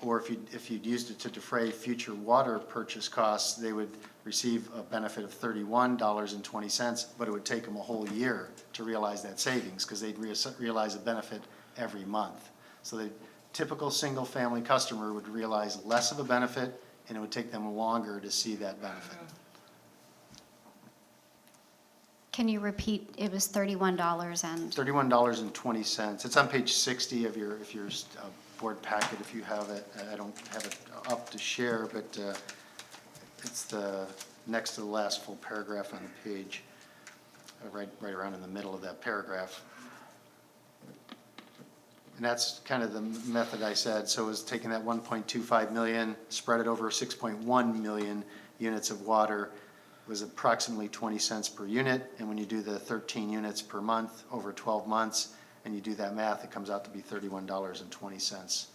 Or if you'd used it to defray future water purchase costs, they would receive a benefit of $31.20, but it would take them a whole year to realize that savings, because they'd realize a benefit every month. So the typical single-family customer would realize less of a benefit, and it would take them longer to see that benefit. Can you repeat, it was $31 and, $31.20. It's on page 60 of your board packet if you have it. I don't have it up to share, but it's the next to the last full paragraph on the page, right around in the middle of that paragraph. And that's kind of the method I said. So it's taking that 1.25 million, spread it over 6.1 million units of water, was approximately 20 cents per unit. And when you do the 13 units per month over 12 months, and you do that math, it comes out to be $31.20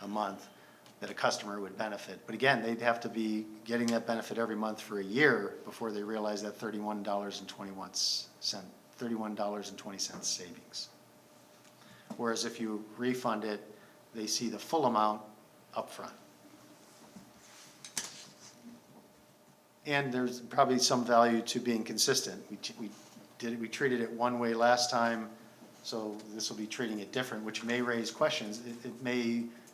a month that a customer would benefit. But again, they'd have to be getting that benefit every month for a year before they realize that $31.20 savings. Whereas if you refund it, they see the full amount upfront. And there's probably some value to being consistent. We treated it one way last time, so this will be treating it different, which may raise questions.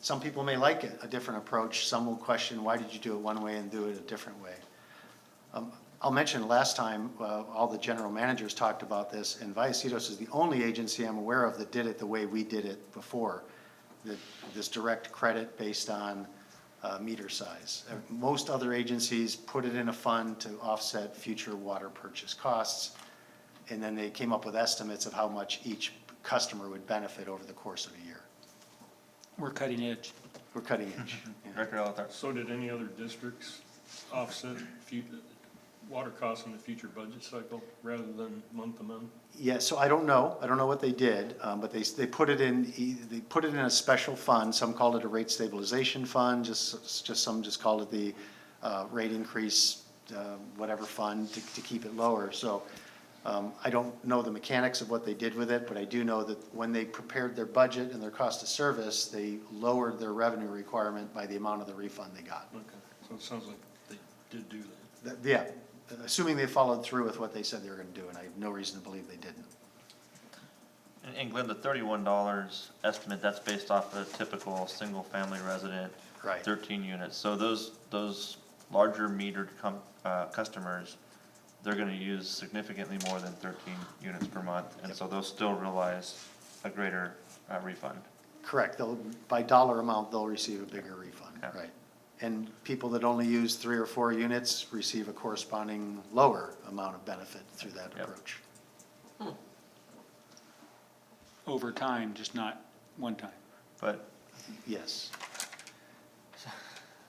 Some people may like it, a different approach. Some will question, why did you do it one way and do it a different way? I'll mention last time, all the general managers talked about this, and Vallecitos is the only agency I'm aware of that did it the way we did it before, this direct credit based on meter size. Most other agencies put it in a fund to offset future water purchase costs, and then they came up with estimates of how much each customer would benefit over the course of a year. We're cutting edge. We're cutting edge. Yeah. Director Alatar. So did any other districts offset water costs in the future budget cycle rather than month to month? Yeah, so I don't know what they did, but they put it in a special fund. Some called it a rate stabilization fund, some just called it the rate increase, whatever fund to keep it lower. So I don't know the mechanics of what they did with it, but I do know that when they prepared their budget and their cost of service, they lowered their revenue requirement by the amount of the refund they got. Okay, so it sounds like they did do that. Yeah, assuming they followed through with what they said they were going to do, and I have no reason to believe they didn't. And Glenn, the $31 estimate, that's based off a typical single-family resident, Right. 13 units. So those larger metered customers, they're going to use significantly more than 13 units per month, and so they'll still realize a greater refund. Correct. By dollar amount, they'll receive a bigger refund, Yeah. right? And people that only use 3 or 4 units receive a corresponding lower amount of benefit through that Yep. approach. Over time, just not one time. But Yes.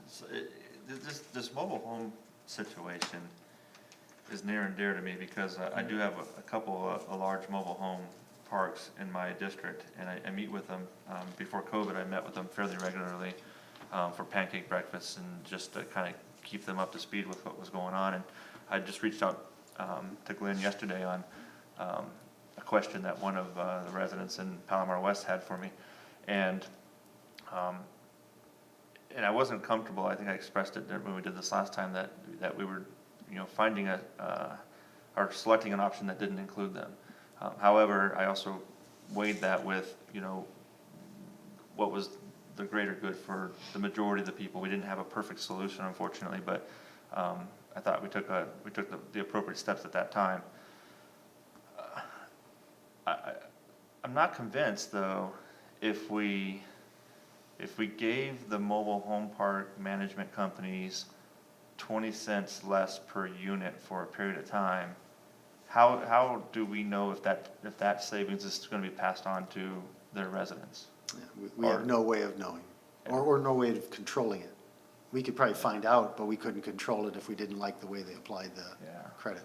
so this mobile home situation is near and dear to me because I do have a couple of large mobile home parks in my district, and I meet with them. Before COVID, I met with them fairly regularly for pancake breakfasts and just to kind of keep them up to speed with what was going on. And I just reached out to Glenn yesterday on a question that one of the residents in Palomar West had for me, and I wasn't comfortable. I think I expressed it when we did this last time that we were, finding or selecting an option that didn't include them. However, I also weighed that with, what was the greater good for the majority of the people. We didn't have a perfect solution, unfortunately, but I thought we took the appropriate steps at that time. I'm not convinced, though, if we gave the mobile home park management companies 20 cents less per unit for a period of time, how do we know if that savings is going to be passed on to their residents? Yeah, we have no way of knowing, or no way of controlling it. we could probably find out, but we couldn't control it if we didn't like the way they applied the Yeah. credit.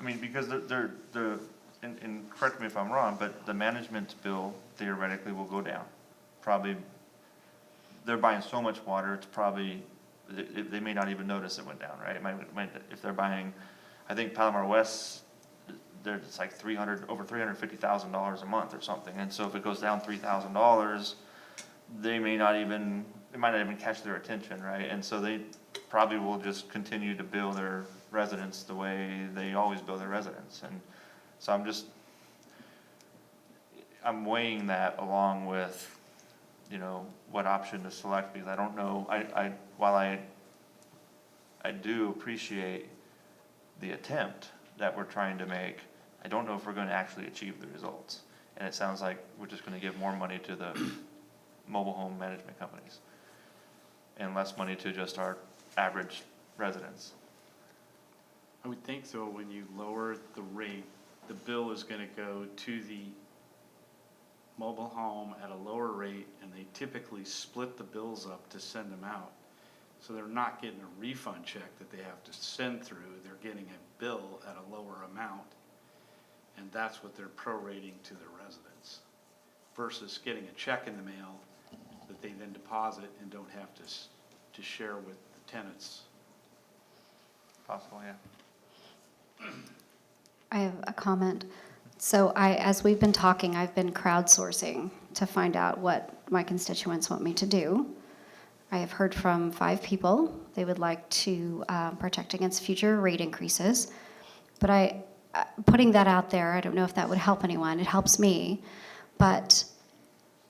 I mean, because and correct me if I'm wrong, but the management bill theoretically will go down. Probably, they're buying so much water, it's probably, they may not even notice it went down, right? It might, if they're buying, I think Palomar West, it's like over $350,000 a month or something, and so if it goes down $3,000, they may not even, it might not even catch their attention, right? And so they probably will just continue to bill their residents the way they always bill their residents, and so I'm weighing that along with, you know, what option to select, because I don't know, while I do appreciate the attempt that we're trying to make, I don't know if we're gonna actually achieve the results. And it sounds like we're just gonna give more money to the mobile home management companies and less money to just our average residents. I would think so, when you lower the rate, the bill is gonna go to the mobile home at a lower rate, and they typically split the bills up to send them out. So they're not getting a refund check that they have to send through, they're getting a bill at a lower amount, and that's what they're prorating to their residents, versus getting a check in the mail that they then deposit and don't have to share with the tenants. Possible, yeah. I have a comment. So as we've been talking, I've been crowdsourcing to find out what my constituents want me to do. I have heard from 5 people. They would like to protect against future rate increases. But putting that out there, I don't know if that would help anyone. It helps me. But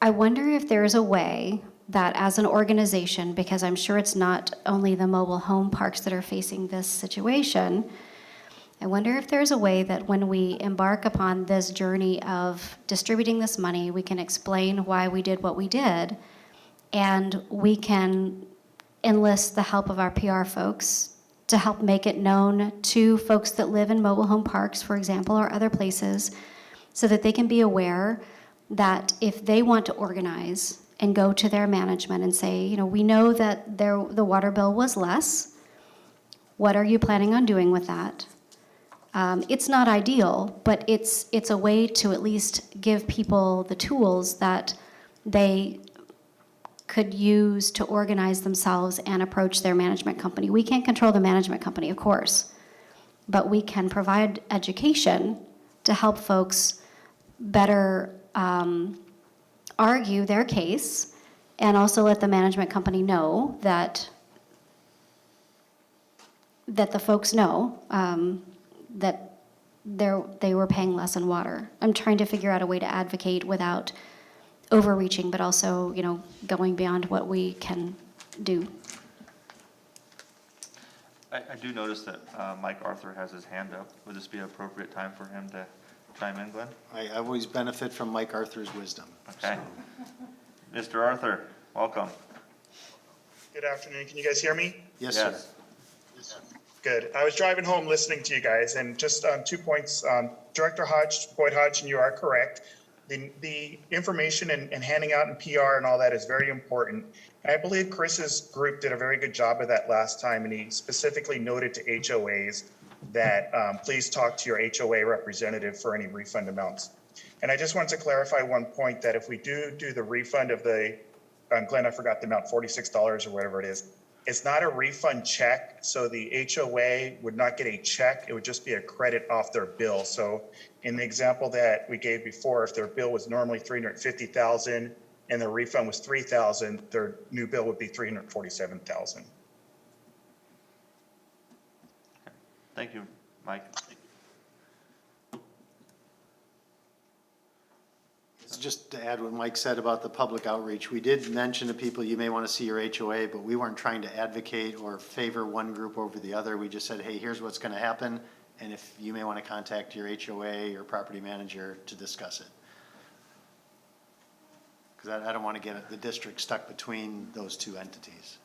I wonder if there's a way that as an organization, because I'm sure it's not only the mobile home parks that are facing this situation, I wonder if there's a way that when we embark upon this journey of distributing this money, we can explain why we did what we did, and we can enlist the help of our PR folks to help make it known to folks that live in mobile home parks, for example, or other places, so that they can be aware that if they want to organize and go to their management and say, you know, we know that the water bill was less. What are you planning on doing with that? It's not ideal, but it's a way to at least give people the tools that they could use to organize themselves and approach their management company. We can't control the management company, of course, but we can provide education to help folks better argue their case, and also let the management company know that the folks know that they were paying less in water. I'm trying to figure out a way to advocate without overreaching, but also, you know, going beyond what we can do. I do notice that Mike Arthur has his hand up. Would this be an appropriate time for him to chime in, Glenn? I always benefit from Mike Arthur's wisdom. Okay. Mr. Arthur, welcome. Good afternoon. Can you guys hear me? Yes, sir. Good. I was driving home listening to you guys, and just 2 points. Director Boyd Hodge, and you are correct. The information and handing out in PR and all that is very important. I believe Chris's group did a very good job of that last time, and he specifically noted to HOAs that please talk to your HOA representative for any refund amounts. And I just wanted to clarify one point, that if we do the refund of the, Glenn, I forgot the amount, $46 or whatever it is, it's not a refund check, so the HOA would not get a check. It would just be a credit off their bill. So in the example that we gave before, if their bill was normally $350,000 and their refund was $3,000, their new bill would be $347,000. Thank you, Mike. Just to add what Mike said about the public outreach, we did mention to people, you may want to see your HOA, but we weren't trying to advocate or favor one group over the other. We just said, hey, here's what's going to happen, and if you may want to contact your HOA or property manager to discuss it. Because I don't want to get the district stuck between those two entities.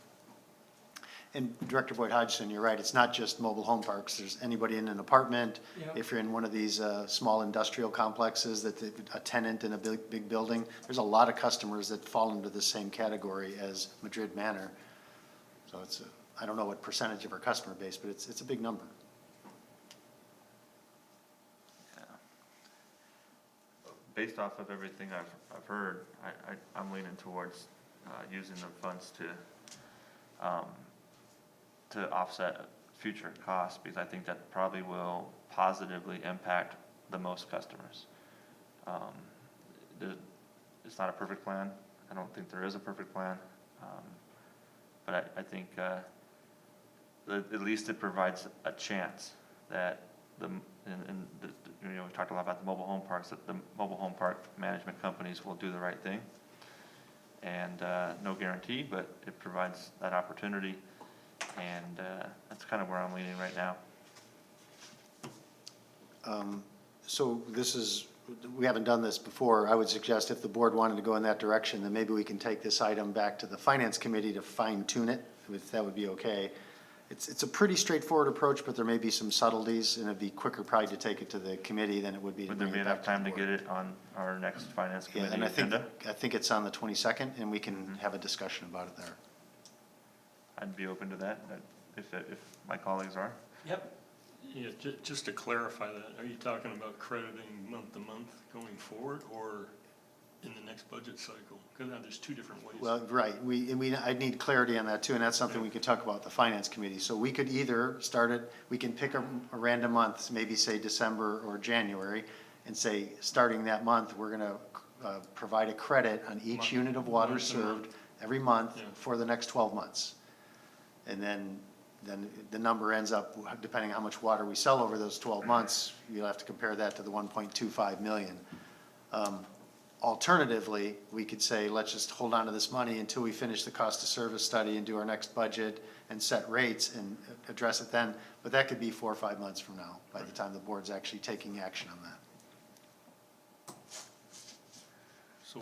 And Director Boyd Hodgson, you're right, it's not just mobile home parks, there's anybody in an apartment, Yep. if you're in one of these small industrial complexes, a tenant in a big building, there's a lot of customers that fall into the same category as Madrid Manor. So I don't know what percentage of our customer base, but it's a big number. Based off of everything I've heard, I'm leaning towards using the funds to offset future costs, because I think that probably will positively impact the most customers. It's not a perfect plan. I don't think there is a perfect plan. But I think at least it provides a chance that we talked a lot about the mobile home parks, that the mobile home park management companies will do the right thing. And no guarantee, but it provides that opportunity, and that's kind of where I'm leaning right now. So we haven't done this before. I would suggest if the board wanted to go in that direction, then maybe we can take this item back to the finance committee to fine tune it, if that would be okay. It's a pretty straightforward approach, but there may be some subtleties, and it'd be quicker probably to take it to the committee than it would be to Would there bring be it back enough time the to board. get it on our next finance Yeah, committee and agenda? I think it's on the 22nd, and we can have a discussion about it there. I'd be open to that, if my colleagues are. Yep. Yeah, just to clarify that, are you talking about crediting month to month going forward, or in the next budget cycle? Because there's two different ways. Well, right, I'd need clarity on that too, and that's something we could talk about with the finance committee. So we could either start it, we can pick a random month, maybe say December or January, and say, starting that month, we're gonna provide a credit on each unit of water Month to month. served every month Yeah. for the next 12 months. And then the number ends up, depending on how much water we sell over those 12 months, you'll have to compare that to the 1.25 million. Alternatively, we could say, let's just hold on to this money until we finish the cost of service study and do our next budget and set rates and address it then. But that could be 4 or 5 months from now, by the time the board's actually taking action on that. So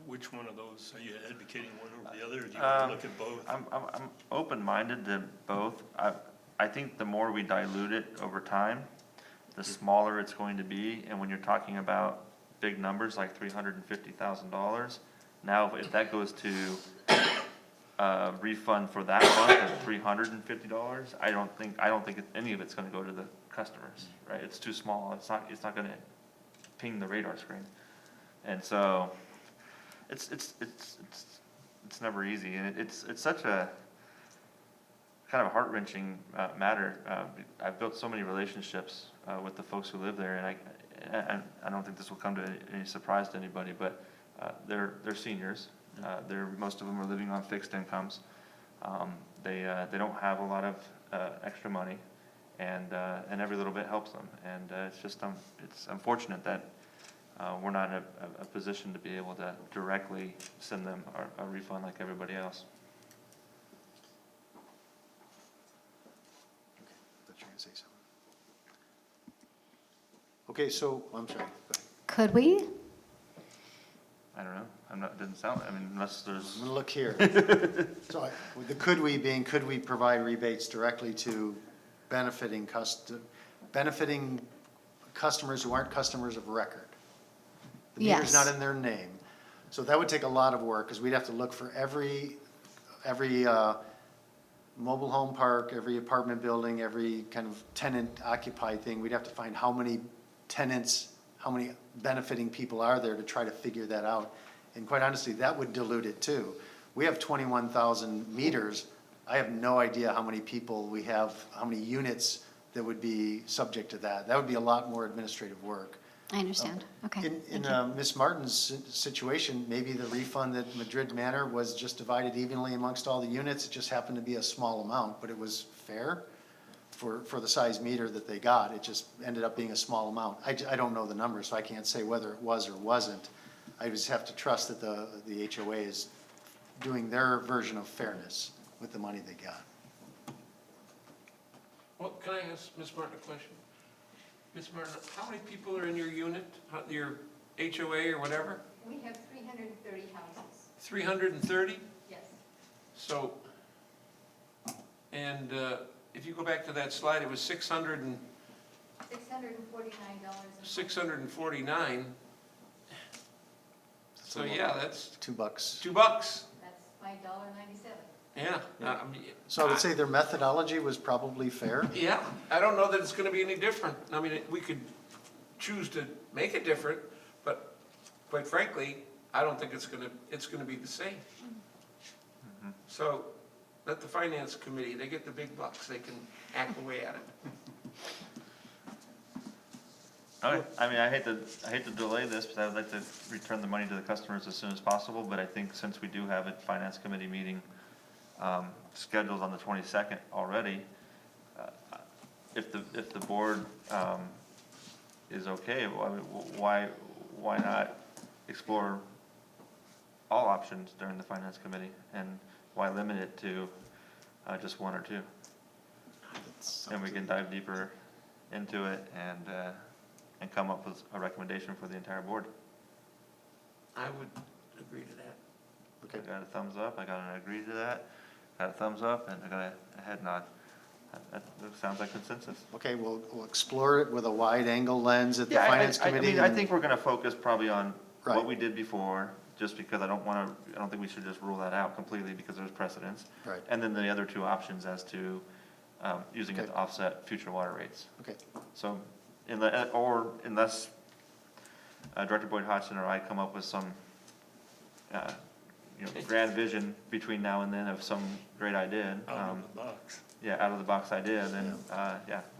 which one of those, are you advocating one over the other, or do you want to look at both? I'm open-minded to both. I think the more we dilute it over time, the smaller it's going to be, and when you're talking about big numbers like $350,000, now if that goes to refund for that month of $350, I don't think any of it's gonna go to the customers, right? It's too small, it's not gonna ping the radar screen. And so, it's never easy, and it's such a kind of a heart-wrenching matter. I've built so many relationships with the folks who live there, and I don't think this will come to any surprise to anybody, but they're seniors. Most of them are living on fixed incomes. They don't have a lot of extra money, and every little bit helps them. And it's unfortunate that we're not in a position to be able to directly send them a refund like everybody else. I thought you were gonna say something. Okay, so, I'm sorry, go ahead. Could we? I don't know, didn't sound, unless there's. I'm gonna look here. So, the could we provide rebates directly to benefiting customers who aren't customers of record? The meter's not Yes. in their name. So that would take a lot of work, because we'd have to look for every mobile home park, every apartment building, every kind of tenant occupied thing. We'd have to find how many tenants, how many benefiting people are there to try to figure that out. And quite honestly, that would dilute it too. We have 21,000 meters. I have no idea how many people we have, how many units that would be subject to that. That would be a lot more administrative work. I understand. Okay. In thank you. Ms. Martin's situation, maybe the refund at Madrid Manor was just divided evenly amongst all the units. It just happened to be a small amount, but it was fair for the size meter that they got. It just ended up being a small amount. I don't know the numbers, so I can't say whether it was or wasn't. I just have to trust that the HOA is doing their version of fairness with the money they got. Well, can I ask Ms. Martin a question? Ms. Martin, how many people are in your unit, your HOA or whatever? We have 330 houses. 330? Yes. So And if you go back to that slide, it was $649. $649. So yeah, that's $2. $2. That's $5.97. Yeah, I mean. So I would say their methodology was probably fair. Yeah, I don't know that it's gonna be any different. I mean, we could choose to make it different, but quite frankly, I don't think it's gonna be the same. So, let the finance committee, they get the big bucks, they can hack away at it. Okay, I mean, I hate to delay this, but I would like to return the money to the customers as soon as possible, but I think since we do have a finance committee meeting, scheduled on the 22nd already, if the board, is okay, why not explore all options during the finance committee, and why limit it to, just one or two? And we can dive deeper into it and come up with a recommendation for the entire board. I would agree to that. Okay. I got a thumbs up, I got an agree to that, got a thumbs up, and I got a head nod. That sounds like consensus. Okay, we'll explore it with a wide-angle lens at the Yeah, finance I committee. mean, I and- think we're gonna focus probably on Right. what we did before, just because I don't think we should just rule that out completely because there's precedence. Right. And then the other two options as to, using it Okay. to offset future water rates. Okay, So, unless Director Boyd Hodgson or I come up with some, grand vision between now and then of some great idea. Out of the box. Yeah, out of the box idea, then,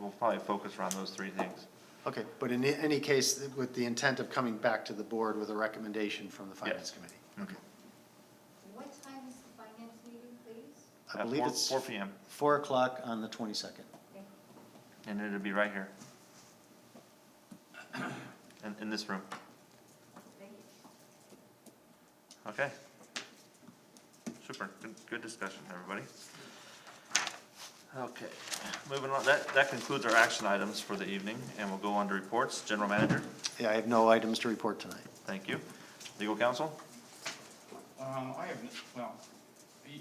we'll probably focus around those three things. okay, but in any case, with the intent of coming back to the board with a recommendation from the finance committee. Okay. What time is the finance meeting, please? I believe At it's 4 PM, 4 o'clock on the 22nd. and it'll be right here. In this room. Thank you. Okay. Super, good discussion, everybody. Okay, moving on, that concludes our action items for the evening, and we'll go on to reports. General Manager, Yeah, I have no items to report tonight. thank you. Legal Counsel? I have,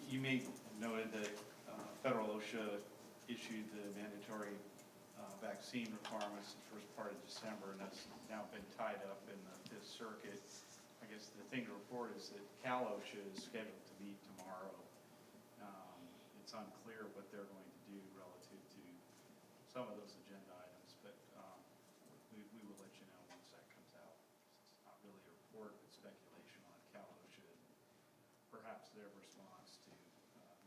you may have noted that federal OSHA issued the mandatory vaccine requirements the first part of December, and that's now been tied up in the Fifth Circuit. I guess the thing to report is that Cal OSHA is scheduled to meet tomorrow. It's unclear what they're going to do relative to some of those agenda items, but we will let you know once that comes out. It's not really a report, but speculation on Cal OSHA and perhaps their response to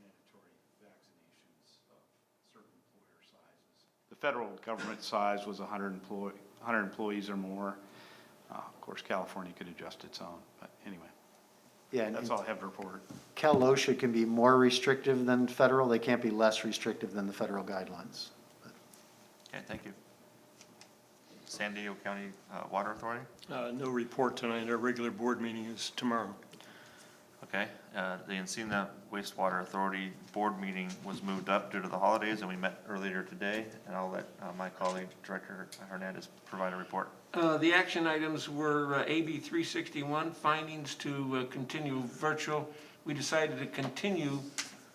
mandatory vaccinations of certain employer sizes. The federal government size was 100 employees or more. Of course, California could adjust its own, but anyway, Yeah, and that's all I have to report. Cal OSHA can be more restrictive than federal. They can't be less restrictive than the federal guidelines. Okay, thank you. San Diego County Water Authority? No report tonight. Our regular board meeting is tomorrow. Okay, the Encina Wastewater Authority Board meeting was moved up due to the holidays, and we met earlier today, and I'll let my colleague, Director Hernandez, provide a report. The action items were AB 361, findings to continue virtual. We decided to continue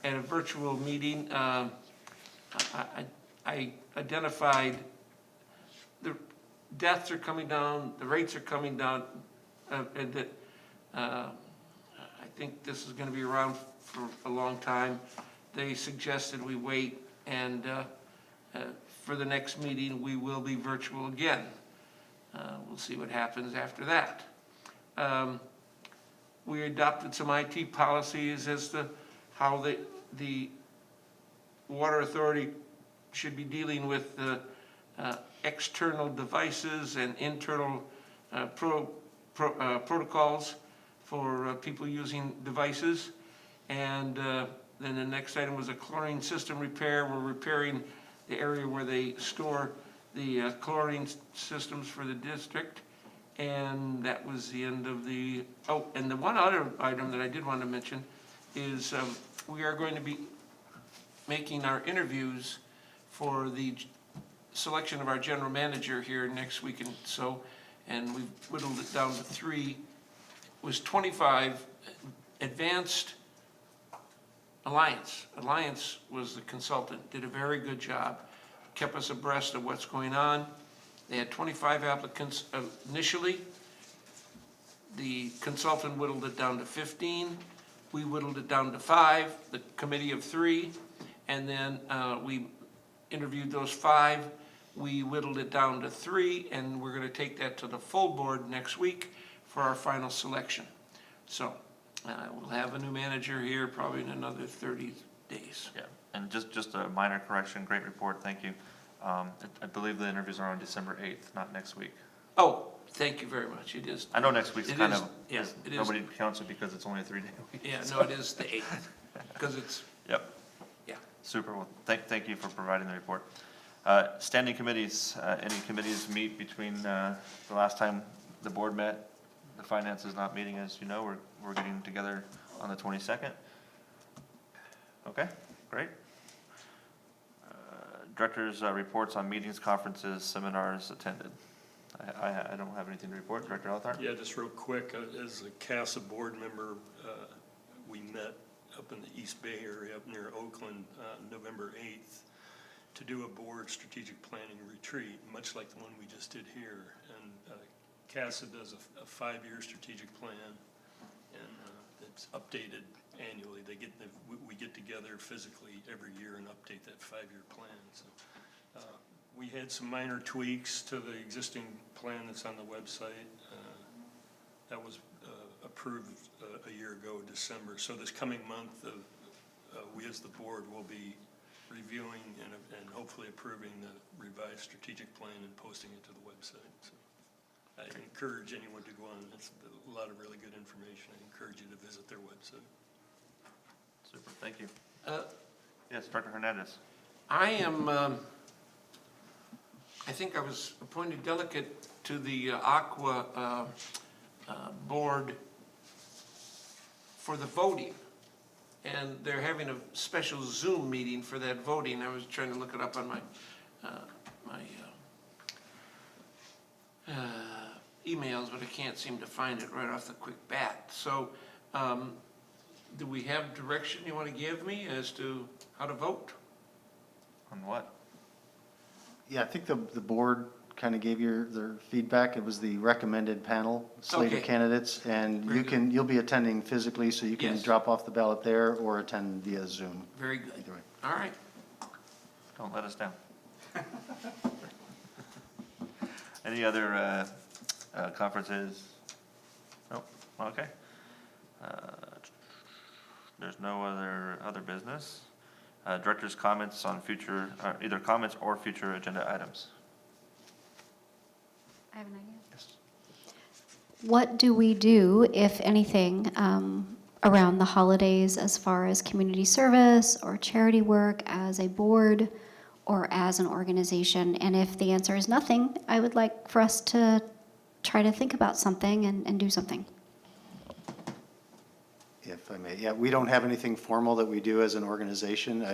at a virtual meeting. I identified the deaths are coming down, the rates are coming down, and that I think this is going to be around for a long time. They suggested we wait, and for the next meeting, we will be virtual again. We'll see what happens after that. We adopted some IT policies as to how the Water Authority should be dealing with external devices and internal protocols for people using devices. And then the next item was a chlorine system repair. We're repairing the area where they store the chlorine systems for the district. And that was the end of the, oh, and the one other item that I did want to mention is we are going to be making our interviews for the selection of our general manager here next week and so, and we've whittled it down to 3. It was 25 advanced Alliance was the consultant, did a very good job, kept us abreast of what's going on. They had 25 applicants initially. The consultant whittled it down to 15. We whittled it down to 5, the committee of 3, and then we interviewed those 5. We whittled it down to 3, and we're gonna take that to the full board next week for our final selection. So, we'll have a new manager here probably in another 30 days. Yeah, and just a minor correction, great report, thank you. I believe the interviews are on December 8th, not next week. Oh, thank you very much, it is. I know next week's It kind is- of, yeah, it is. nobody counts it because it's only a 3-day week. Yeah, no, it is the 8th, because it's, Yep. yeah. Super, well, thank you for providing the report. Standing committees, any committees meet between the last time the board met? The finance is not meeting, as you know, we're getting together on the 22nd. Okay, great. Directors' reports on meetings, conferences, seminars attended. I don't have anything to report. Director Althar? Yeah, just real quick, as a CASA board member, we met up in the East Bay area, up near Oakland, November 8th, to do a board strategic planning retreat, much like the one we just did here. And CASA does a 5-year strategic plan, and it's updated annually. We get together physically every year and update that 5-year plan. So we had some minor tweaks to the existing plan that's on the website. That was approved a year ago, December. So this coming month, we as the board will be reviewing and hopefully approving the revised strategic plan and posting it to the website. So I encourage anyone to go on. It's a lot of really good information. I encourage you to visit their website. Super, thank you. Yes, Director Hernandez. I am, I think I was appointed delegate to the Aqua board for the voting. And they're having a special Zoom meeting for that voting. I was trying to look it up on my emails, but I can't seem to find it right off the quick bat. So, do we have direction you want to give me as to how to vote? On what? Yeah, I think the board kind of gave their feedback. It was the recommended panel slate of Okay. candidates. And Very good. you'll be attending physically, so you can Yes. drop off the ballot there or attend via Zoom. Very good. Either way. All right. Don't let us down. Any other conferences? Nope, okay. There's no other business. Director's comments on future, either comments or future agenda items. I have an idea. Yes. What do we do, if anything, around the holidays as far as community service or charity work as a board or as an organization? And if the answer is nothing, I would like for us to try to think about something and do something. If I may, yeah, we don't have anything formal that we do as an organization.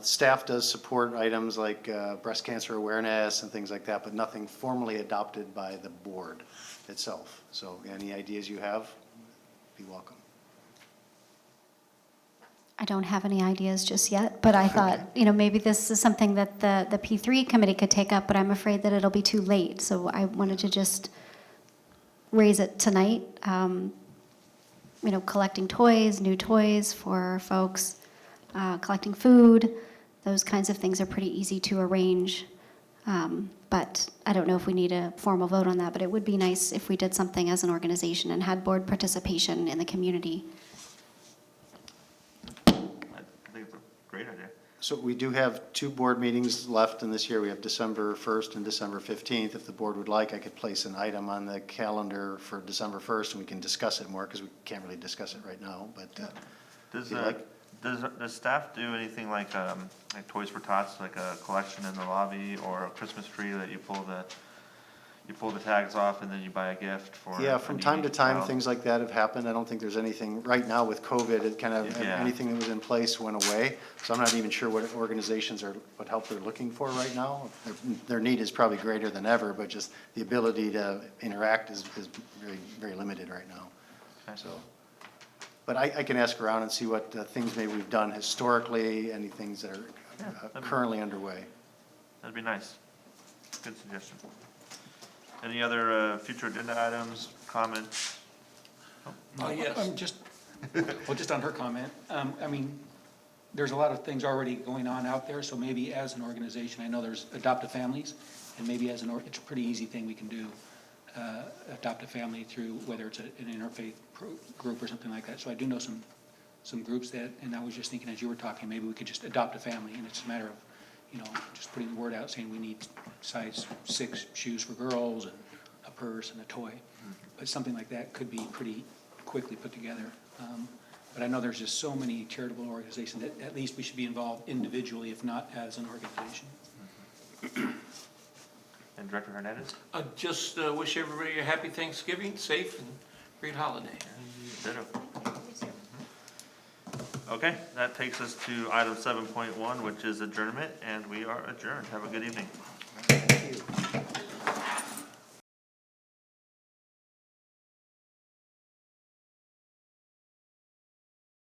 Staff does support items like breast cancer awareness and things like that, but nothing formally adopted by the board itself. So any ideas you have, be welcome. I don't have any ideas just yet, but I thought, maybe this is something that the P3 committee could take up, but I'm afraid that it'll be too late. So I wanted to just raise it tonight. Collecting toys, new toys for folks, collecting food, those kinds of things are pretty easy to arrange. But I don't know if we need a formal vote on that, but it would be nice if we did something as an organization and had board participation in the community. I think it's a great idea. So we do have 2 board meetings left in this year. We have December 1st and December 15th. If the board would like, I could place an item on the calendar for December 1st, and we can discuss it more, because we can't really discuss it right now, but Does, if you like. does staff do anything like Toys for Tots, like a collection in the lobby, or a Christmas tree that you pull the tags off and then you buy a gift for? Yeah, a from needy time to time, child? things like that have happened. I don't think there's anything, right now with COVID, it kind of, Yeah. anything that was in place went away. So I'm not even sure what organizations what help they're looking for right now. Their need is probably greater than ever, but just the ability to interact is very, very limited right now. Okay. So, But I can ask around and see what things maybe we've done historically, any things that are currently underway. That'd be nice. Good suggestion. Any other future agenda items, comments? Yes. Just, well, just on her comment, I mean, there's a lot of things already going on out there, so maybe as an organization, I know there's adoptive families, and maybe as it's a pretty easy thing we can do, adopt a family through, whether it's an interfaith group or something like that. So I do know some groups that, and I was just thinking as you were talking, maybe we could just adopt a family, and it's a matter of, you know, just putting the word out saying we need size 6 shoes for girls and a purse and a toy. But something like that could be pretty quickly put together. But I know there's just so many charitable organizations that at least we should be involved individually, if not as an organization. And Director Hernandez? I just wish everybody a happy Thanksgiving, safe and great holiday. Ditto. Okay, that takes us to item 7.1, which is adjournment, and we are adjourned. Have a good evening.